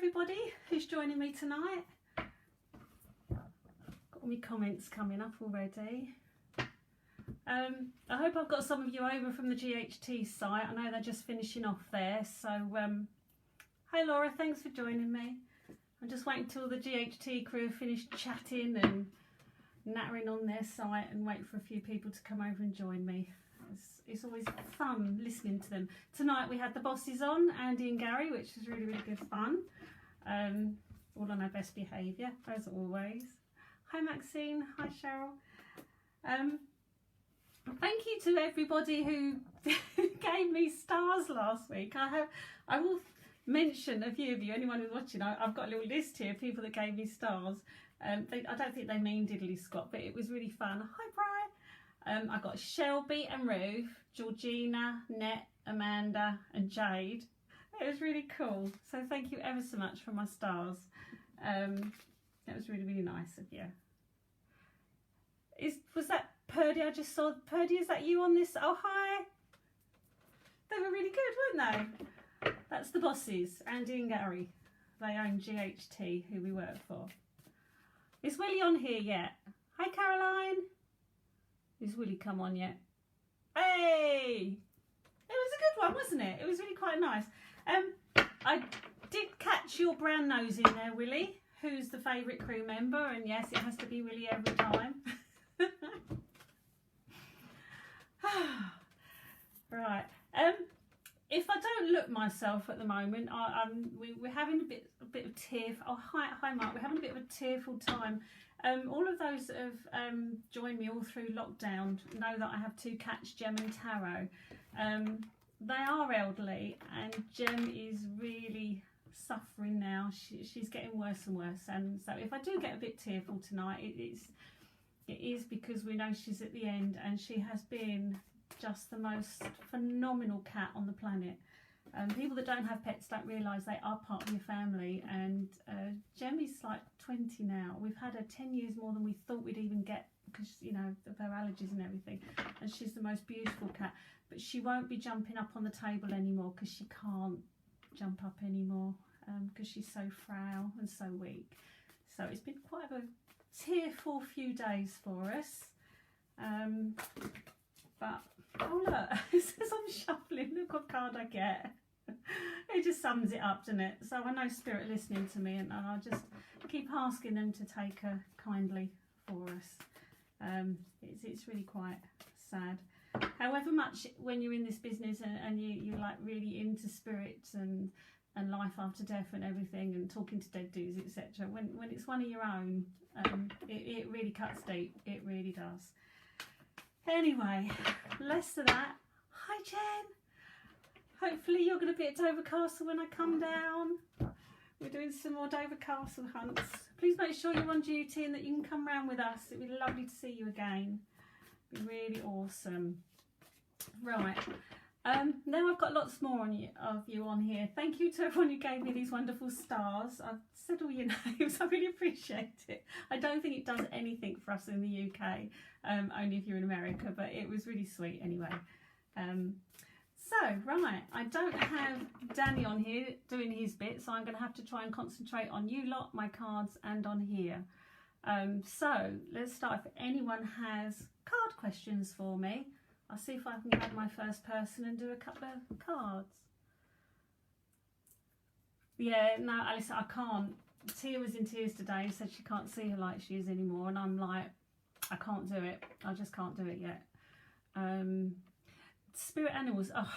everybody who's joining me tonight. Got all my comments coming up already. I hope I've got some of you over from the GHT site. I know they're just finishing off there, so hi Laura, thanks for joining me. I'm just waiting till the GHT crew have finished chatting and nattering on their site and wait for a few people to come over and join me. It's always fun listening to them. Tonight we had the bosses on, Andy and Gary, which was really, really good fun. All on our best behaviour, as always. Hi Maxine, hi Cheryl. Thank you to everybody who gave me stars last week. I will mention a few of you, anyone who's watching. I've got a little list here of people that gave me stars. I don't think they mean diddly squat, but it was really fun. Hi Bri. I got Shelby and Ruth, Georgina, Net, Amanda and Jade. It was really cool. So thank you ever so much for my stars. That was really, really nice of you. Was that Purdy? I just saw Purdy. Is that you on this? Oh, hi. They were really good, weren't they? That's the bosses, Andy and Gary. They own GHT, who we work for. Is Willie on here yet? Hi, Caroline. Has Willie come on yet? Hey! It was a good one, wasn't it? It was really quite nice. I did catch your brown nose in there, Willie, who's the favourite crew member, and yes, it has to be Willie every time. Right. If I don't look myself at the moment, we're having a bit of tear. Oh, hi, Mark. We're having a bit of a tearful time. All of those that have joined me all through lockdown know that I have two cats, Gem and Taro. They are elderly, and Gem is really suffering now. She's getting worse and worse, and so if I do get a bit tearful tonight, it is because we know she's at the end, and she has been just the most phenomenal cat on the planet. People that don't have pets don't realise they are part of your family, and Gem is like 20 now. We've had her 10 years more than we thought we'd even get because, you know, of her allergies and everything, and she's the most beautiful cat, but she won't be jumping up on the table anymore because she can't jump up anymore because she's so frail and so weak. So it's been quite a tearful few days for us, but oh look, it says I'm shuffling, look what card I get. It just sums it up, doesn't it? So I know Spirit are listening to me, and I'll just keep asking them to take her kindly for us. It's really quite sad. However much when you're in this business and you're like really into spirits and life after death and everything and talking to dead dudes, etc., when it's one of your own, it really cuts deep. It really does. Anyway, less of that. Hi Jen. Hopefully you're going to be at Dover Castle when I come down. We're doing some more Dover Castle hunts. Please make sure you're on duty and that you can come round with us. It'd be lovely to see you again. It'd be really awesome. Right. Now I've got lots more of you on here. Thank you to everyone who gave me these wonderful stars. I've said all your names. I really appreciate it. I don't think it does anything for us in the UK, only if you're in America, but it was really sweet anyway. So, right, I don't have Danny on here doing his bit, so I'm going to have to try and concentrate on you lot, my cards, and on here. So, let's start. If anyone has card questions for me, I'll see if I can grab my first person and do a couple of cards. Yeah, no, Alice, I can't. Tia was in tears today, said she can't see her like she is anymore, and I'm like, I can't do it. I just can't do it yet. Spirit animals. Oh,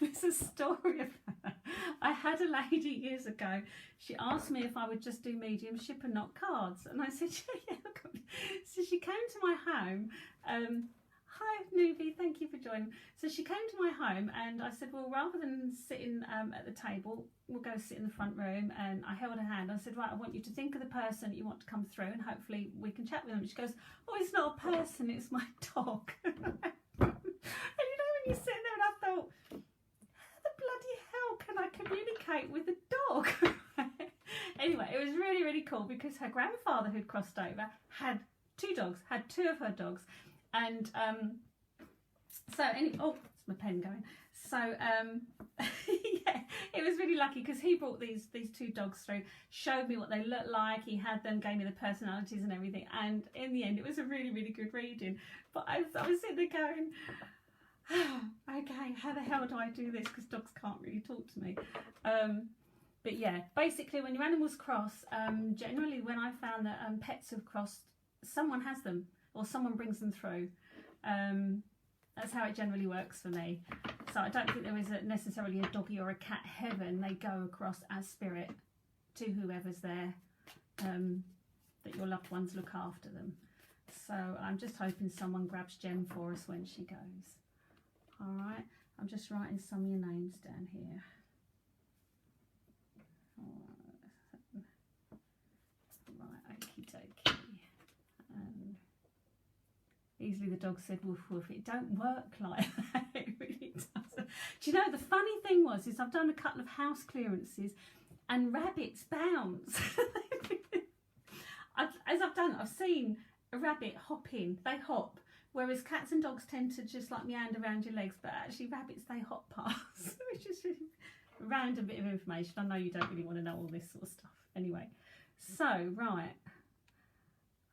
there's a story of that. I had a lady years ago. She asked me if I would just do mediumship and not cards, and I said, yeah. So she came to my home. Hi, Nubi, thank you for joining. So she came to my home, and I said, well, rather than sitting at the table, we'll go sit in the front room. And I held her hand. I said, right, I want you to think of the person that you want to come through, and hopefully we can chat with them. She goes, oh, it's not a person, it's my dog. And you know, when you're sitting there, and I thought, how the bloody hell can I communicate with a dog? Anyway, it was really, really cool because her grandfather who'd crossed over had two dogs, had two of her dogs. And so, oh, it's my pen going. So, yeah, it was really lucky because he brought these two dogs through, showed me what they looked like, he had them, gave me the personalities and everything, and in the end it was a really, really good reading. But I was sitting there going, oh, okay, how the hell do I do this, because dogs can't really talk to me. But yeah, basically when your animals cross, generally when I found that pets have crossed, someone has them or someone brings them through. That's how it generally works for me. So I don't think there is necessarily a doggy or a cat heaven. They go across as spirit to whoever's there, that your loved ones look after them. So I'm just hoping someone grabs Jen for us when she goes. All right, I'm just writing some of your names down here. Right, okie dokie. Easily the dog said woof woof. It don't work like that. It really doesn't. Do you know, the funny thing was is I've done a couple of house clearances and rabbits bounce. As I've done, I've seen a rabbit hopping. They hop, whereas cats and dogs tend to just like meander around your legs, but actually rabbits, they hop past. Which is really a random bit of information. I know you don't really want to know all this sort of stuff. Anyway, so right.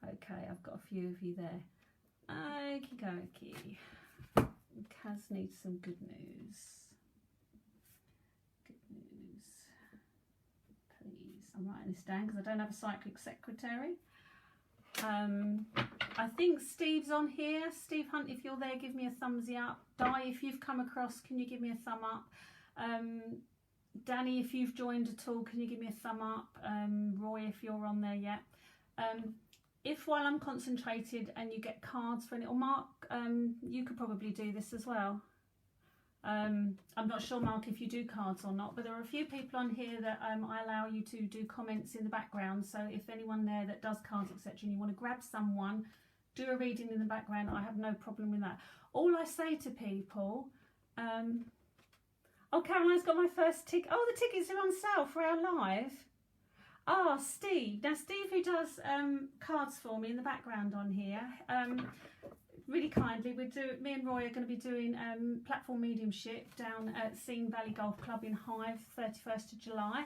Okay, I've got a few of you there. Okie dokie. Kaz needs some good news. Good news. Please. I'm writing this down because I don't have a psychic secretary. I think Steve's on here. Steve Hunt, if you're there, give me a thumbsy up. Di, if you've come across, can you give me a thumb up? Danny, if you've joined at all, can you give me a thumb up? Roy, if you're on there yet. If while I'm concentrated and you get cards for it, or Mark, you could probably do this as well. I'm not sure, Mark, if you do cards or not, but there are a few people on here that I allow you to do comments in the background. So if anyone there that does cards, etc., and you want to grab someone, do a reading in the background, I have no problem with that. All I say to people, oh, Caroline's got my first ticket. Oh, the tickets are on sale for our live. Oh, Steve. Now, Steve, who does cards for me in the background on here, really kindly, me and Roy are going to be doing platform mediumship down at Scene Valley Golf Club in Hive, 31st of July.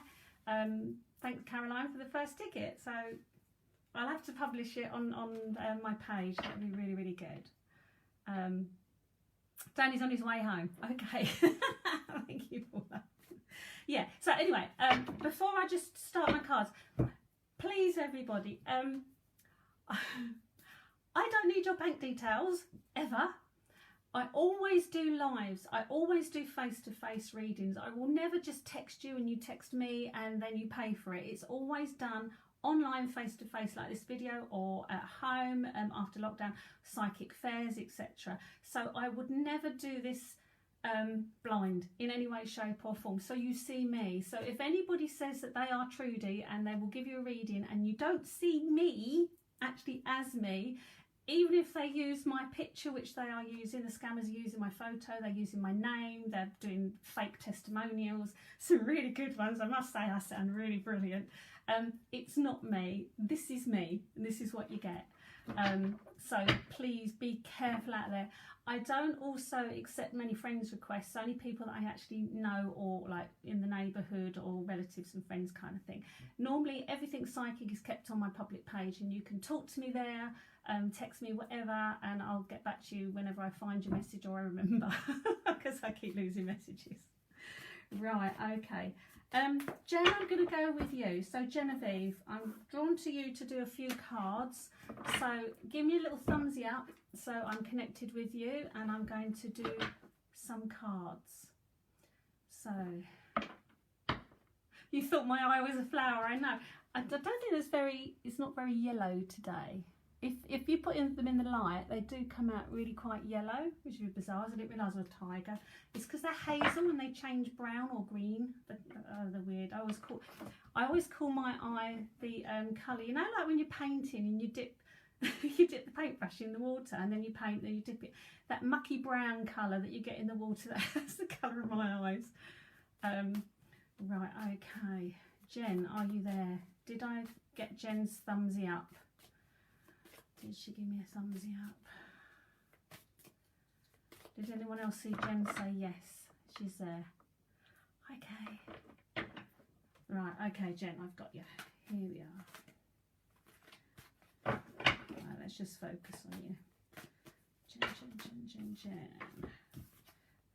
Thanks, Caroline, for the first ticket. So I'll have to publish it on my page. That'll be really, really good. Danny's on his way home. Okay. Thank you for that. Yeah, so anyway, before I just start my cards, please everybody, I don't need your bank details, ever. I always do lives, I always do face-to-face readings. I will never just text you and you text me and then you pay for it. It's always done online face-to-face like this video, or at home after lockdown, psychic fairs, etc. So I would never do this blind in any way, shape or form, so you see me. So if anybody says that they are Trudi and they will give you a reading and you don't see me actually as me, even if they use my picture, which they are using, the scammers are using my photo, they're using my name, they're doing fake testimonials, some really good ones, I must say. I sound really brilliant. It's not me, this is me, and this is what you get. So please be careful out there. I don't also accept many friends requests, only people that I actually know, or like in the neighbourhood, or relatives and friends kind of thing. Normally everything psychic is kept on my public page and you can talk to me there, text me, whatever, and I'll get back to you whenever I find your message or I remember, because I keep losing messages. Right, okay. Jen, I'm going to go with you. So Genevieve, I'm drawn to you to do a few cards. So give me a little thumbsy up so I'm connected with you, and I'm going to do some cards. So you thought my eye was a flower, I know. I don't think it's not very yellow today. If you put them in the light, they do come out really quite yellow, which is bizarre. I didn't realise I was a tiger. It's because they're hazel and they change brown or green. They're weird. I always call my eye the colour. You know, like when you're painting and you dip you dip the paintbrush in the water and then you paint, then you dip it. That mucky brown colour that you get in the water, that's the colour of my eyes. Right, okay. Jen, are you there? Did I get Jen's thumbsy up? Did she give me a thumbsy up? Did anyone else see Jen say yes? She's there. Okay. Right, okay, Jen, I've got you. Here we are. Right, let's just focus on you. Jen.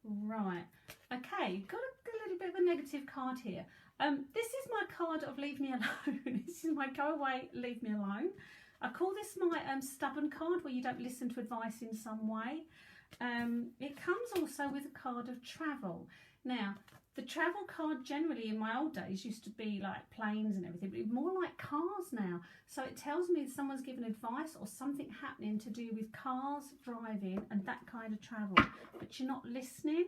Right, okay, got a little bit of a negative card here. This is my card of leave me alone. This is my go away, leave me alone. I call this my stubborn card, where you don't listen to advice in some way. It comes also with a card of travel. Now, the travel card generally in my old days used to be like planes and everything, but it's more like cars now. So it tells me someone's given advice or something happening to do with cars, driving and that kind of travel, but you're not listening.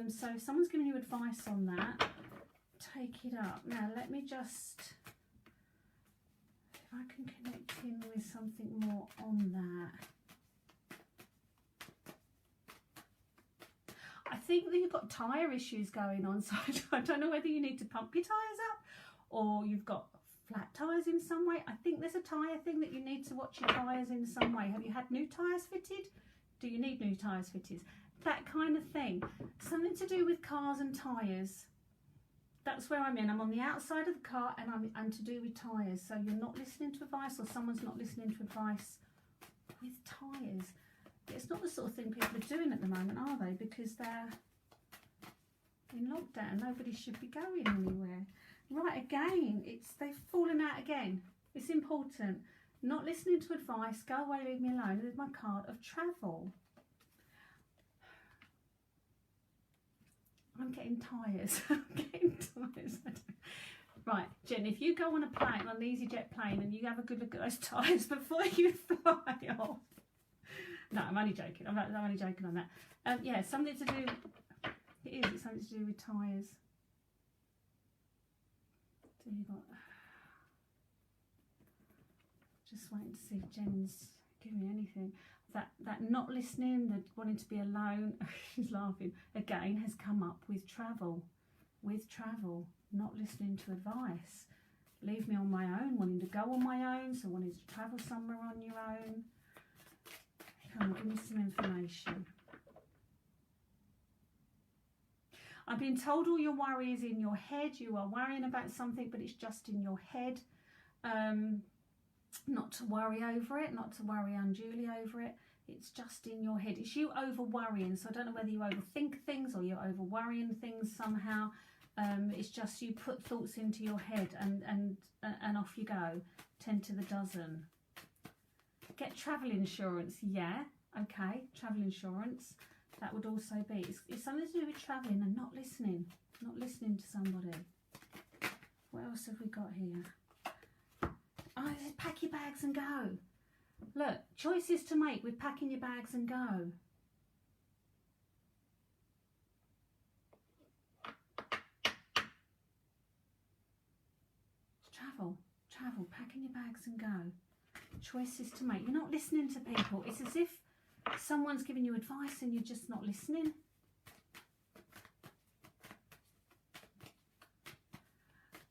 So if someone's giving you advice on that, take it up. Now let me just, if I can connect in with something more on that. I think that you've got tyre issues going on, so I don't know whether you need to pump your tyres up or you've got flat tyres in some way. I think there's a tyre thing that you need to watch your tyres in some way. Have you had new tyres fitted? Do you need new tyres fitted? That kind of thing. Something to do with cars and tyres. That's where I'm in. I'm on the outside of the car and I'm to do with tyres. So you're not listening to advice, or someone's not listening to advice with tyres. It's not the sort of thing people are doing at the moment, are they? Because they're in lockdown. Nobody should be going anywhere. Right, again, they've fallen out again. It's important. Not listening to advice. Go away, leave me alone. There's my card of travel. I'm getting tyres. I'm getting tyres. Right, Jen, if you go on a plane, on an EasyJet plane, and you have a good look at those tyres before you fly off. No, I'm only joking. I'm only joking on that. Yeah, something to do. It's something to do with tyres. So you got. Just waiting to see if Jen's giving me anything. That not listening, the wanting to be alone. She's laughing again. Has come up with travel. With travel, not listening to advice. Leave me on my own. Wanting to go on my own. So wanting to travel somewhere on your own. Come on, give me some information. I've been told all your worry is in your head. You are worrying about something, but it's just in your head. Not to worry over it, not to worry unduly over it. It's just in your head. It's you over worrying. So I don't know whether you overthink things or you're over worrying things somehow. It's just you put thoughts into your head and off you go. 10 to the dozen. Get travel insurance, yeah, okay, travel insurance. That would also be, it's something to do with travelling and not listening to somebody. What else have we got here? Oh, this is pack your bags and go. Look, choices to make with packing your bags and go. Travel, packing your bags and go. Choices to make. You're not listening to people. It's as if someone's giving you advice and you're just not listening.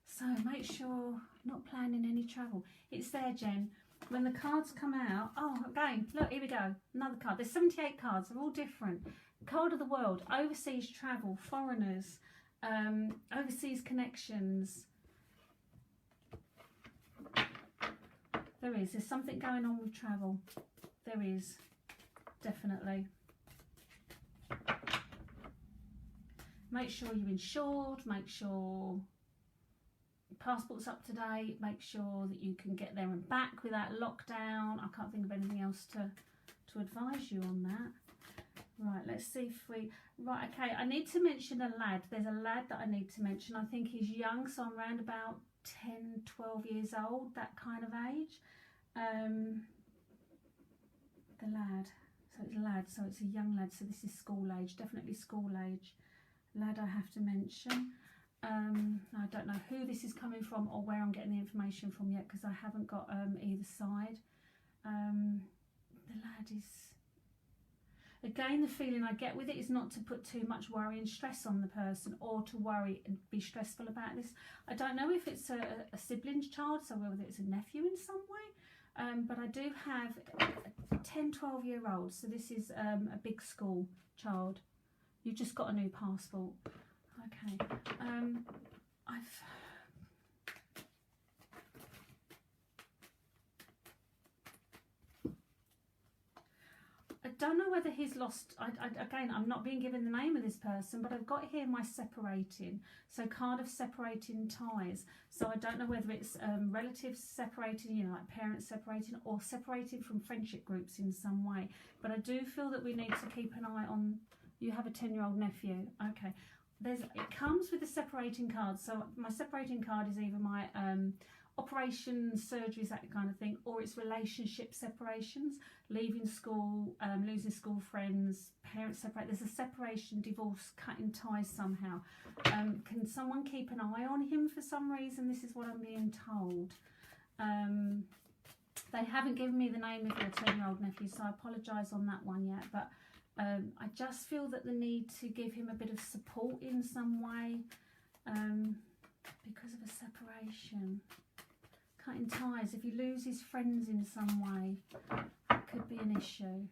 So make sure not planning any travel. It's there, Jen. When the cards come out, oh, again, look, here we go. Another card. There's 78 cards. They're all different. Card of the world, overseas travel, foreigners, overseas connections. There's something going on with travel. There is, definitely. Make sure you're insured, make sure your passport's up to date, make sure that you can get there and back without lockdown. I can't think of anything else to advise you on that. Right, let's see if we... Right, okay, I need to mention a lad. There's a lad that I need to mention. I think he's young, so I'm around about 10, 12 years old, that kind of age. The lad, so it's a lad, so it's a young lad, so this is school age, definitely school age. Lad I have to mention. I don't know who this is coming from or where I'm getting the information from yet, because I haven't got either side. The lad is... Again, the feeling I get with it is not to put too much worry and stress on the person, or to worry and be stressful about this. I don't know if it's a sibling's child, so whether it's a nephew in some way, but I do have a 10, 12-year-old, so this is a big school child. You've just got a new passport. Okay, don't know whether he's lost. Again, I'm not being given the name of this person, but I've got here my separating. So card of separating ties. So I don't know whether it's relatives separating, you know, like parents separating, or separating from friendship groups in some way. But I do feel that we need to keep an eye on. You have a 10-year-old nephew. Okay. It comes with a separating card. So my separating card is either my operations, surgeries, that kind of thing, or it's relationship separations, leaving school, losing school friends, parents separate. There's a separation, divorce, cutting ties somehow. Can someone keep an eye on him for some reason? This is what I'm being told. They haven't given me the name of your 10-year-old nephew, so I apologise on that one yet, but I just feel that the need to give him a bit of support in some way because of a separation. Cutting ties, if he loses friends in some way, that could be an issue.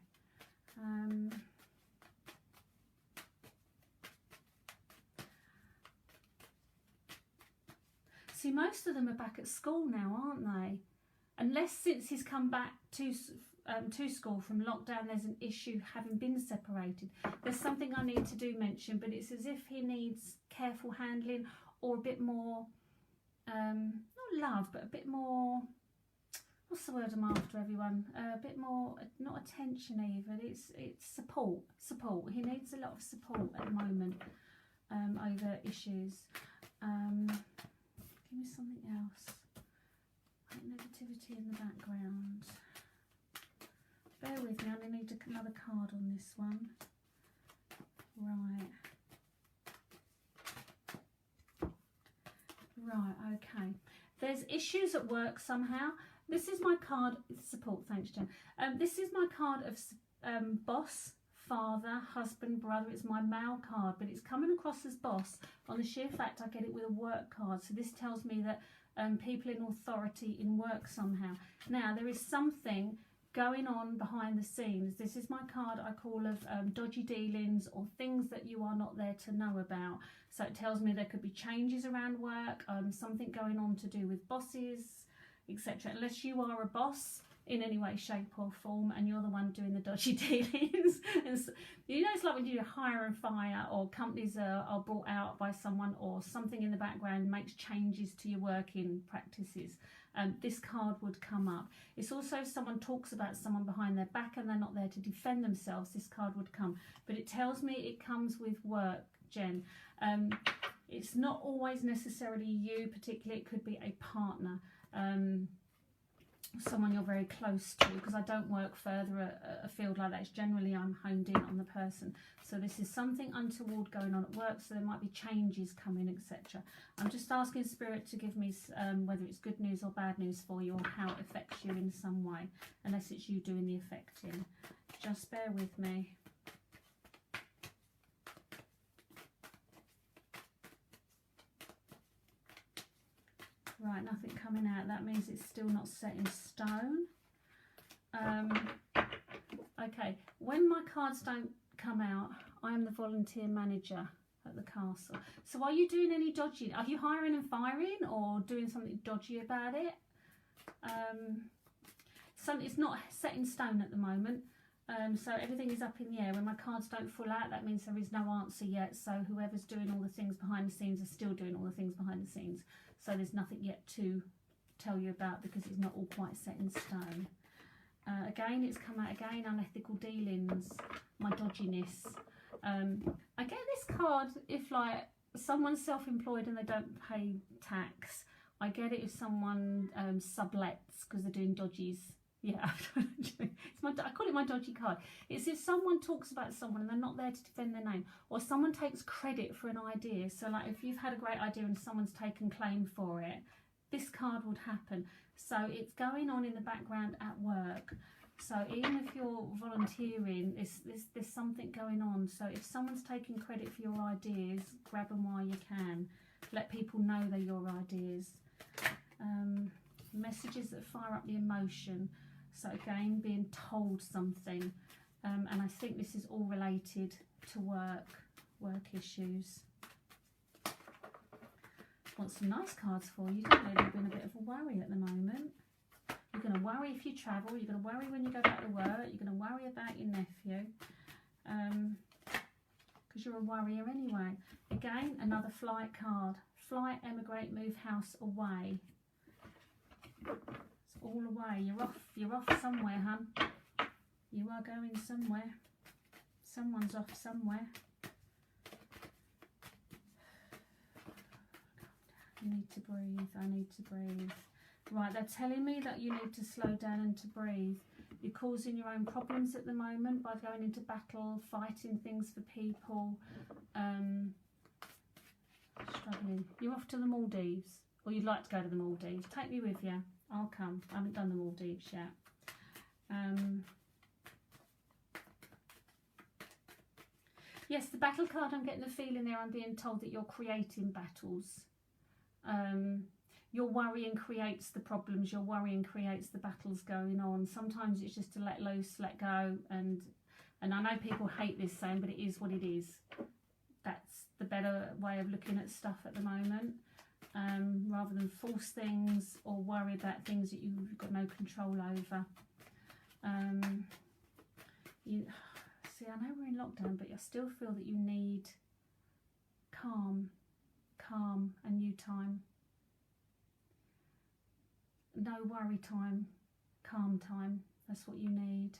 See, most of them are back at school now, aren't they? Unless since he's come back to school from lockdown, there's an issue having been separated. There's something I need to do mention, but it's as if he needs careful handling or a bit more, not love, but a bit more, what's the word I'm after, everyone? A bit more, not attention even, it's support. He needs a lot of support at the moment over issues. Give me something else. Negativity in the background. Bear with me, I need another card on this one. Right, okay. There's issues at work somehow. This is my card, support, thanks Jen. This is my card of boss, father, husband, brother. It's my male card, but it's coming across as boss on the sheer fact I get it with a work card. So this tells me that people in authority in work somehow. Now, there is something going on behind the scenes. This is my card I call of dodgy dealings or things that you are not there to know about. So it tells me there could be changes around work, something going on to do with bosses, etc. Unless you are a boss in any way, shape or form, and you're the one doing the dodgy dealings. And so, you know, it's like when you hire and fire, or companies are brought out by someone, or something in the background makes changes to your working practices. This card would come up. It's also if someone talks about someone behind their back and they're not there to defend themselves, this card would come. But it tells me it comes with work, Jen. It's not always necessarily you particularly, it could be a partner. Someone you're very close to, because I don't work further afield like that. It's generally I'm honed in on the person. So this is something untoward going on at work, so there might be changes coming, etc. I'm just asking Spirit to give me whether it's good news or bad news for you, or how it affects you in some way, unless it's you doing the affecting. Just bear with me. Right, nothing coming out. That means it's still not set in stone. Okay, when my cards don't come out, I am the volunteer manager at the castle. So are you doing any dodgy? Are you hiring and firing, or doing something dodgy about it? So it's not set in stone at the moment. So everything is up in the air. When my cards don't fall out, that means there is no answer yet. So whoever's doing all the things behind the scenes are still doing all the things behind the scenes. So there's nothing yet to tell you about, because it's not all quite set in stone. Again, it's come out again, unethical dealings, my dodginess. I get this card if like someone's self-employed and they don't pay tax. I get it if someone sublets because they're doing dodgies. Yeah, I call it my dodgy card. It's if someone talks about someone and they're not there to defend their name, or someone takes credit for an idea. So like if you've had a great idea and someone's taken claim for it, this card would happen. So it's going on in the background at work. So even if you're volunteering, there's something going on. So if someone's taking credit for your ideas, grab them while you can. Let people know they're your ideas. Messages that fire up the emotion. So again, being told something, and I think this is all related to work issues. Want some nice cards for you, don't they? They've been a bit of a worry at the moment. You're going to worry if you travel. You're going to worry when you go back to work. You're going to worry about your nephew. Because you're a worrier anyway. Again, another flight card. Flight, emigrate, move house, away. It's all away. You're off somewhere, hun. You are going somewhere. Someone's off somewhere. I need to breathe. I need to breathe. Right, they're telling me that you need to slow down and to breathe. You're causing your own problems at the moment by going into battle, fighting things for people, struggling. You're off to the Maldives, or you'd like to go to the Maldives. Take me with you. I'll come. I haven't done the Maldives yet. Yes, the battle card, I'm getting the feeling there, I'm being told that you're creating battles. Your worrying creates the problems, your worrying creates the battles going on. Sometimes it's just to let loose, let go, and I know people hate this saying, but it is what it is. That's the better way of looking at stuff at the moment, rather than force things or worry about things that you've got no control over. See, I know we're in lockdown, but I still feel that you need calm and you time. No worry time, calm time. That's what you need.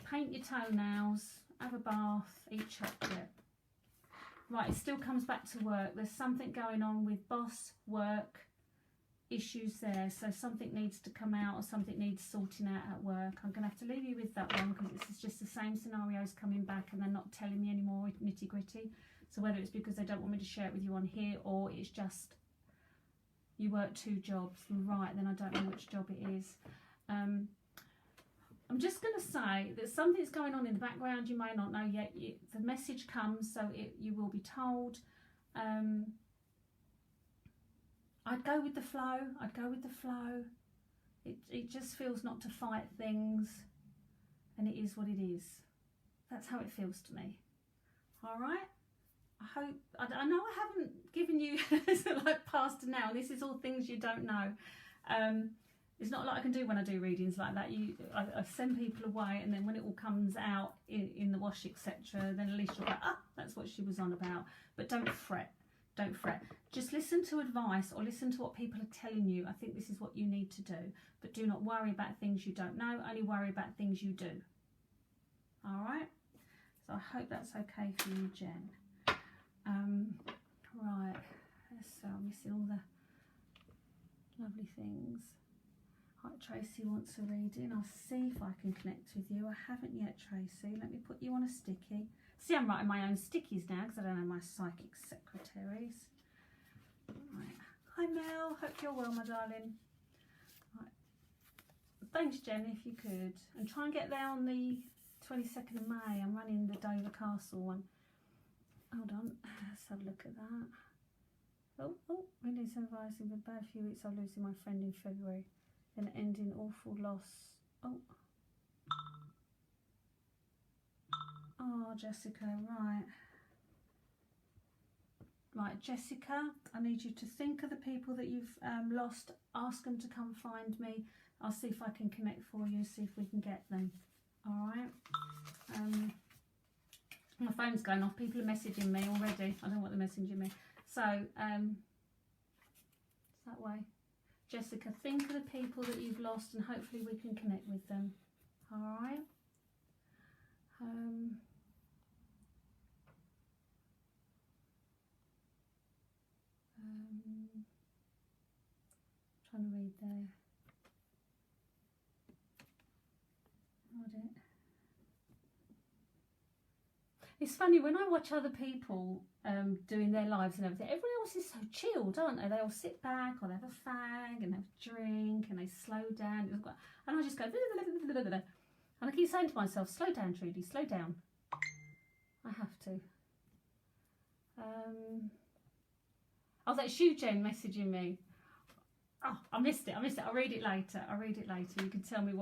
Paint your toenails, have a bath, eat chocolate. Right, it still comes back to work. There's something going on with boss, work, issues there. So something needs to come out or something needs sorting out at work. I'm going to have to leave you with that one because it's just the same scenarios coming back and they're not telling me any more nitty gritty. So whether it's because they don't want me to share it with you on here or it's just you work 2 jobs, right, then I don't know which job it is. I'm just going to say that something's going on in the background you may not know yet. The message comes, so you will be told. I'd go with the flow. I'd go with the flow. It just feels not to fight things, and it is what it is. That's how it feels to me. All right? I hope, I know I haven't given you like past and now, this is all things you don't know. It's not like I can do when I do readings like that. I send people away and then when it all comes out in the wash, etc., then at least you'll go, ah, that's what she was on about. But don't fret, don't fret. Just listen to advice or listen to what people are telling you. I think this is what you need to do. But do not worry about things you don't know, only worry about things you do. All right? So I hope that's okay for you, Jen. Right, so I'm missing all the lovely things. Right, Tracy wants a reading. I'll see if I can connect with you. I haven't yet, Tracy. Let me put you on a sticky. See, I'm writing my own stickies now because I don't know my psychic secretaries. Right. Hi, Mel. Hope you're well, my darling. Right. Thanks, Jen, if you could. And try and get there on the 22nd of May. I'm running the Dover Castle one. Hold on, let's have a look at that. Oh, really advising the bad few weeks of losing my friend in February, then ending awful loss. Oh, Jessica, right. Right, Jessica, I need you to think of the people that you've lost. Ask them to come find me. I'll see if I can connect for you, see if we can get them. All right. My phone's going off. People are messaging me already. I don't know what they're messaging me. So, it's that way. Jessica, think of the people that you've lost and hopefully we can connect with them. All right? Trying to read there. Hold it. It's funny, when I watch other people doing their lives and everything, everyone else is so chilled, aren't they? They all sit back or they have a fag and have a drink and they slow down. And I just go, and I keep saying to myself, slow down, Trudi, slow down. I have to. Oh, that's you, Jen, messaging me. Oh, I missed it. I'll read it later. You can tell me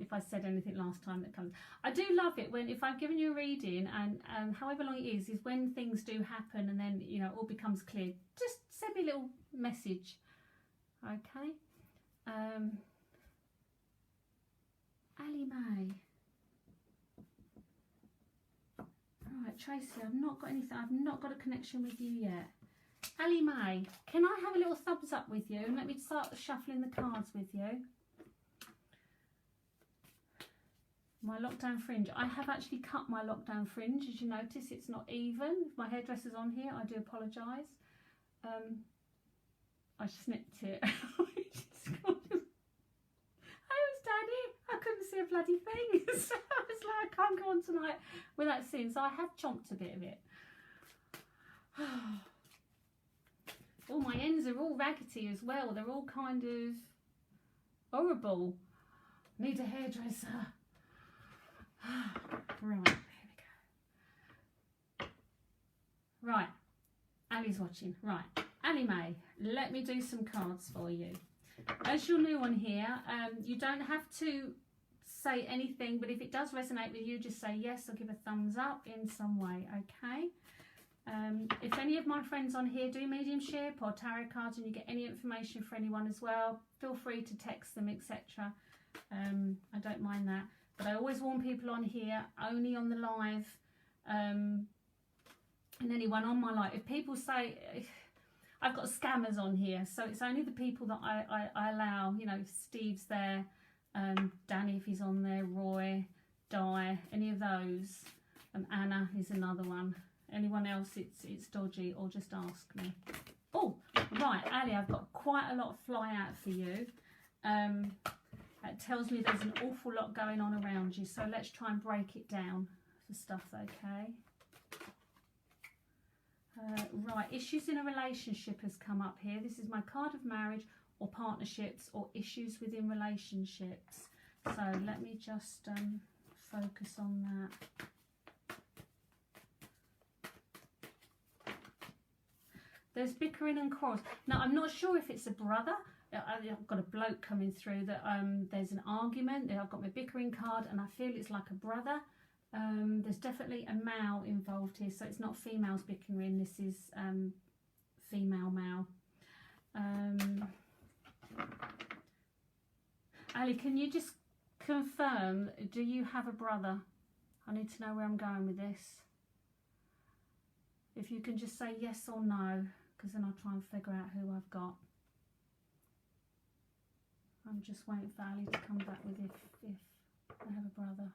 if I said anything last time that comes. I do love it if I've given you a reading and however long it is when things do happen and then, it all becomes clear. Just send me a little message. Okay. Ali May. Right, Tracy, I've not got anything. I've not got a connection with you yet. Ali May, can I have a little thumbs up with you and let me start shuffling the cards with you? My lockdown fringe. I have actually cut my lockdown fringe. As you notice, it's not even. If my hairdresser's on here, I do apologise. I snipped it. I couldn't see a bloody thing. So I was like, I can't go on tonight without seeing. So I have chomped a bit of it. All my ends are all raggedy as well. They're all kind of horrible. Need a hairdresser. Right, here we go. Right, Ali's watching. Right, Ali May, let me do some cards for you. As you're new on here, you don't have to say anything, but if it does resonate with you, just say yes or give a thumbs up in some way, okay? If any of my friends on here do mediumship or tarot cards and you get any information for anyone as well, feel free to text them, etc. I don't mind that. But I always warn people on here, only on the live, and anyone on my live. If people say, I've got scammers on here, so it's only the people that I allow, you know, if Steve's there, Danny if he's on there, Roy, Di, any of those, Anna is another one. Anyone else, it's dodgy, or just ask me. Oh, right, Ali, I've got quite a lot of fly out for you. It tells me there's an awful lot going on around you, so let's try and break it down for stuff, okay? Right, issues in a relationship has come up here. This is my card of marriage or partnerships or issues within relationships. So let me just focus on that. There's bickering and quarrels. Now, I'm not sure if it's a brother. I've got a bloke coming through that there's an argument. I've got my bickering card and I feel it's like a brother. There's definitely a male involved here, so it's not females bickering. This is female male. Ali, can you just confirm, do you have a brother? I need to know where I'm going with this. If you can just say yes or no, because then I'll try and figure out who I've got. I'm just waiting for Ali to come back with if I have a brother.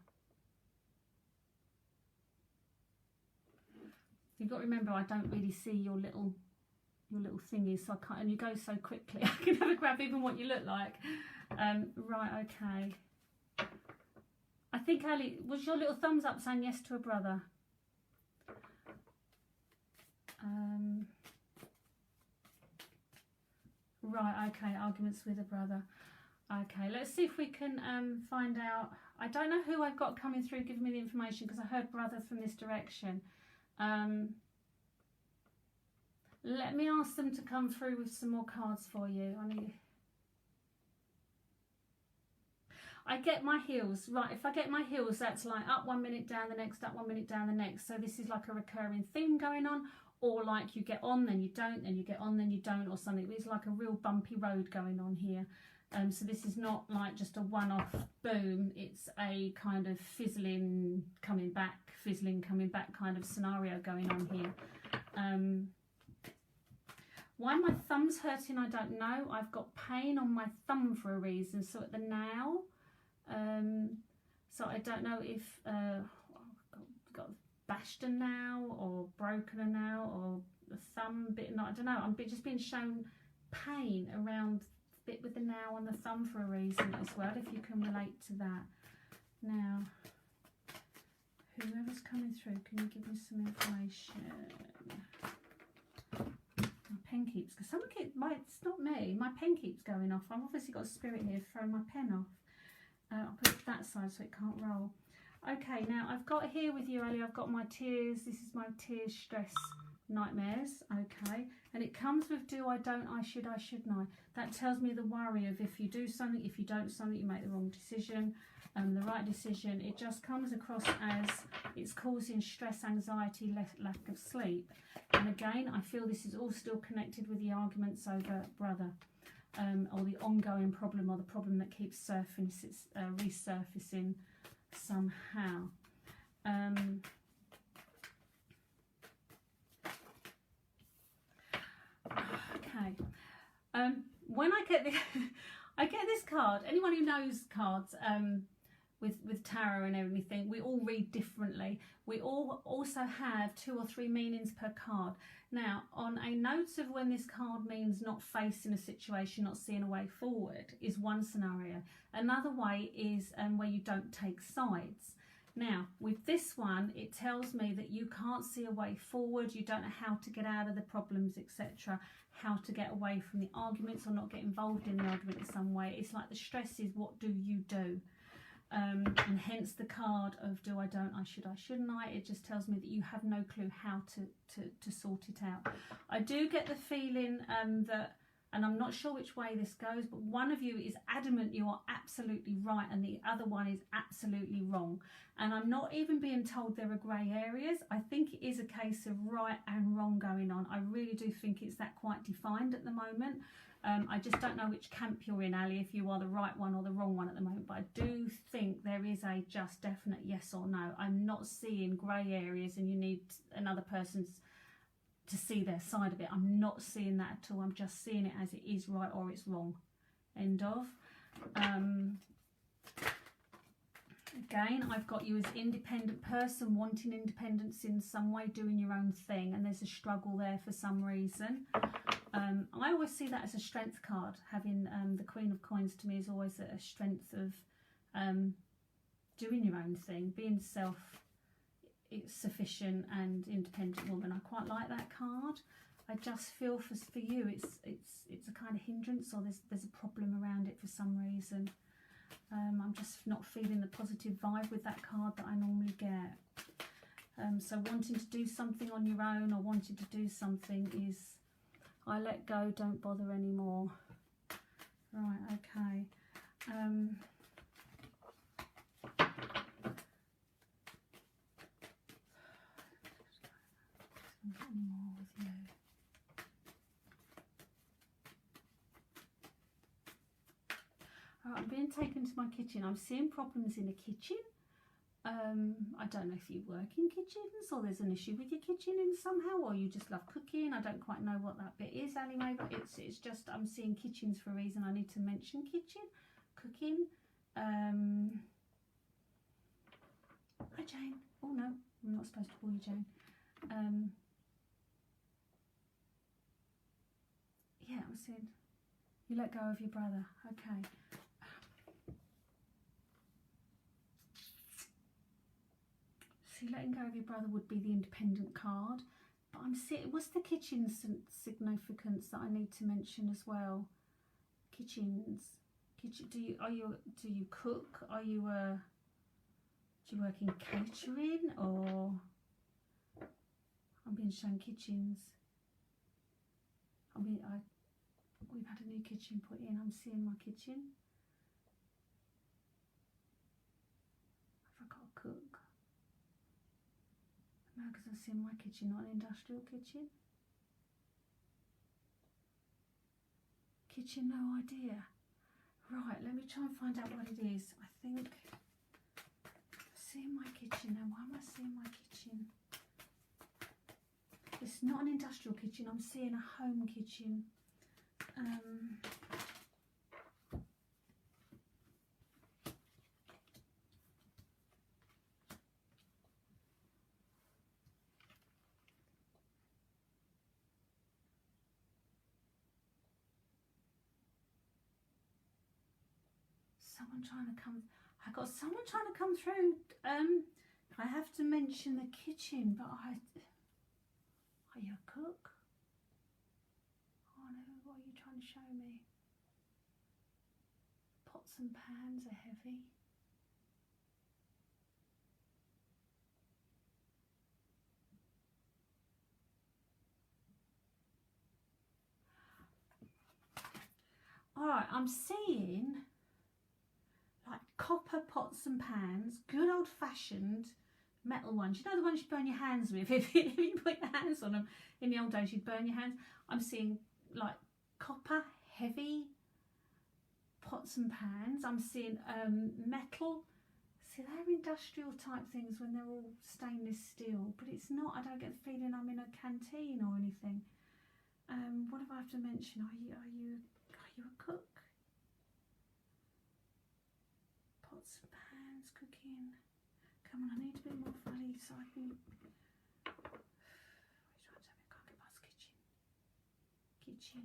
You've got to remember, I don't really see your little thingies, so I can't, and you go so quickly. I can never grab even what you look like. Right, okay. I think, Ali, was your little thumbs up saying yes to a brother? Right, okay, arguments with a brother. Okay, let's see if we can find out. I don't know who I've got coming through giving me the information, because I heard brother from this direction. Let me ask them to come through with some more cards for you. I get my heels. Right, if I get my heels, that's like up 1 minute, down the next, up 1 minute, down the next. So this is like a recurring theme going on, or like you get on, then you don't, then you get on, then you don't, or something. It's like a real bumpy road going on here. So this is not like just a one-off boom. It's a kind of fizzling, coming back, fizzling, coming back kind of scenario going on here. Why my thumb's hurting, I don't know. I've got pain on my thumb for a reason. So at the nail, so I don't know if got bashed a nail or broken a nail or the thumb bit. I don't know. I'm just being shown pain around the bit with the nail on the thumb for a reason as well. If you can relate to that. Now, whoever's coming through, can you give me some information? My pen keeps, because someone keeps, it's not me, my pen keeps going off. I've obviously got a spirit here throwing my pen off. I'll put it that side so it can't roll. Okay, now I've got here with you, Ali, I've got my tears. This is my tears, stress, nightmares. Okay, and it comes with do, I don't, I should, not. That tells me the worry of if you do something, if you don't something, you make the wrong decision, the right decision. It just comes across as it's causing stress, anxiety, lack of sleep. And again, I feel this is all still connected with the arguments over brother. or the ongoing problem, or the problem that keeps resurfacing somehow. Okay. When I get I get this card. Anyone who knows cards, with tarot and everything, we all read differently. We all also have 2 or 3 meanings per card. Now, on a note of when this card means not facing a situation, not seeing a way forward, is one scenario. Another way is where you don't take sides. Now, with this one, it tells me that you can't see a way forward, you don't know how to get out of the problems, etc., how to get away from the arguments or not get involved in the argument in some way. It's like the stress is, what do you do? And hence the card of do I, don't I, should I, shouldn't I? It just tells me that you have no clue how to sort it out. I do get the feeling that, and I'm not sure which way this goes, but one of you is adamant you are absolutely right and the other one is absolutely wrong. And I'm not even being told there are grey areas. I think it is a case of right and wrong going on. I really do think it's that quite defined at the moment. I just don't know which camp you're in, Ali, if you are the right one or the wrong one at the moment. But I do think there is a just definite yes or no. I'm not seeing grey areas and you need another person's to see their side of it. I'm not seeing that at all. I'm just seeing it as it is right or it's wrong. End of. Again, I've got you as independent person, wanting independence in some way, doing your own thing, and there's a struggle there for some reason. I always see that as a strength card. Having the Queen of Coins to me is always a strength of doing your own thing, being self-sufficient and independent woman. I quite like that card. I just feel for you it's a kind of hindrance, or there's a problem around it for some reason. I'm just not feeling the positive vibe with that card that I normally get. So wanting to do something on your own or wanting to do something is, I let go, don't bother anymore. Right, okay. More with you. I'm being taken to my kitchen. I'm seeing problems in the kitchen. I don't know if you work in kitchens or there's an issue with your kitchen in somehow, or you just love cooking. I don't quite know what that bit is anyway, but it's just I'm seeing kitchens for a reason. I need to mention kitchen, cooking. Hi Jane. Oh no, I'm not supposed to call you Jane. Yeah, I'm seeing you let go of your brother. Okay. See, letting go of your brother would be the independent card, but I'm seeing, what's the kitchen significance that I need to mention as well? Kitchens. Do you cook? Do you work in catering, or I'm being shown kitchens. We've had a new kitchen put in. I'm seeing my kitchen. Have I got to cook? No, because I'm seeing my kitchen, not an industrial kitchen. Kitchen, no idea. Right, let me try and find out what it is. I think I'm seeing my kitchen now. Why am I seeing my kitchen? It's not an industrial kitchen. I'm seeing a home kitchen. Someone trying to come. I got someone trying to come through. I have to mention the kitchen, but are you a cook? Oh no, what are you trying to show me? Pots and pans are heavy. Alright, I'm seeing like copper pots and pans, good old fashioned metal ones. You know the ones you burn your hands with? If you put your hands on them in the old days, you'd burn your hands. I'm seeing like copper, heavy, pots and pans. I'm seeing metal. See, they're industrial type things when they're all stainless steel, but it's not. I don't get the feeling I'm in a canteen or anything. What do I have to mention? Are you a cook? Pots and pans, cooking. Come on, I need a bit more funny so I can. Can't get past kitchen.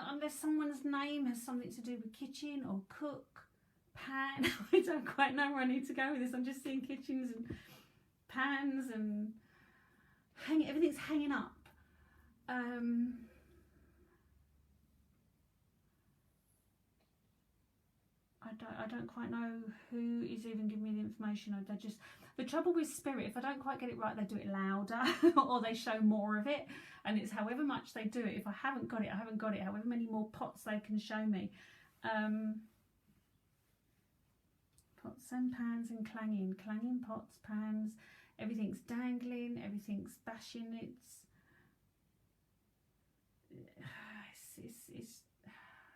Unless someone's name has something to do with kitchen or cook, pan. I don't quite know where I need to go with this. I'm just seeing kitchens and pans and everything's hanging up. I don't quite know who is even giving me the information. The trouble with spirit, if I don't quite get it right, they do it louder or they show more of it, and it's however much they do it. If I haven't got it, I haven't got it. However many more pots they can show me. Pots and pans and clanging pots, pans. Everything's dangling. Everything's bashing.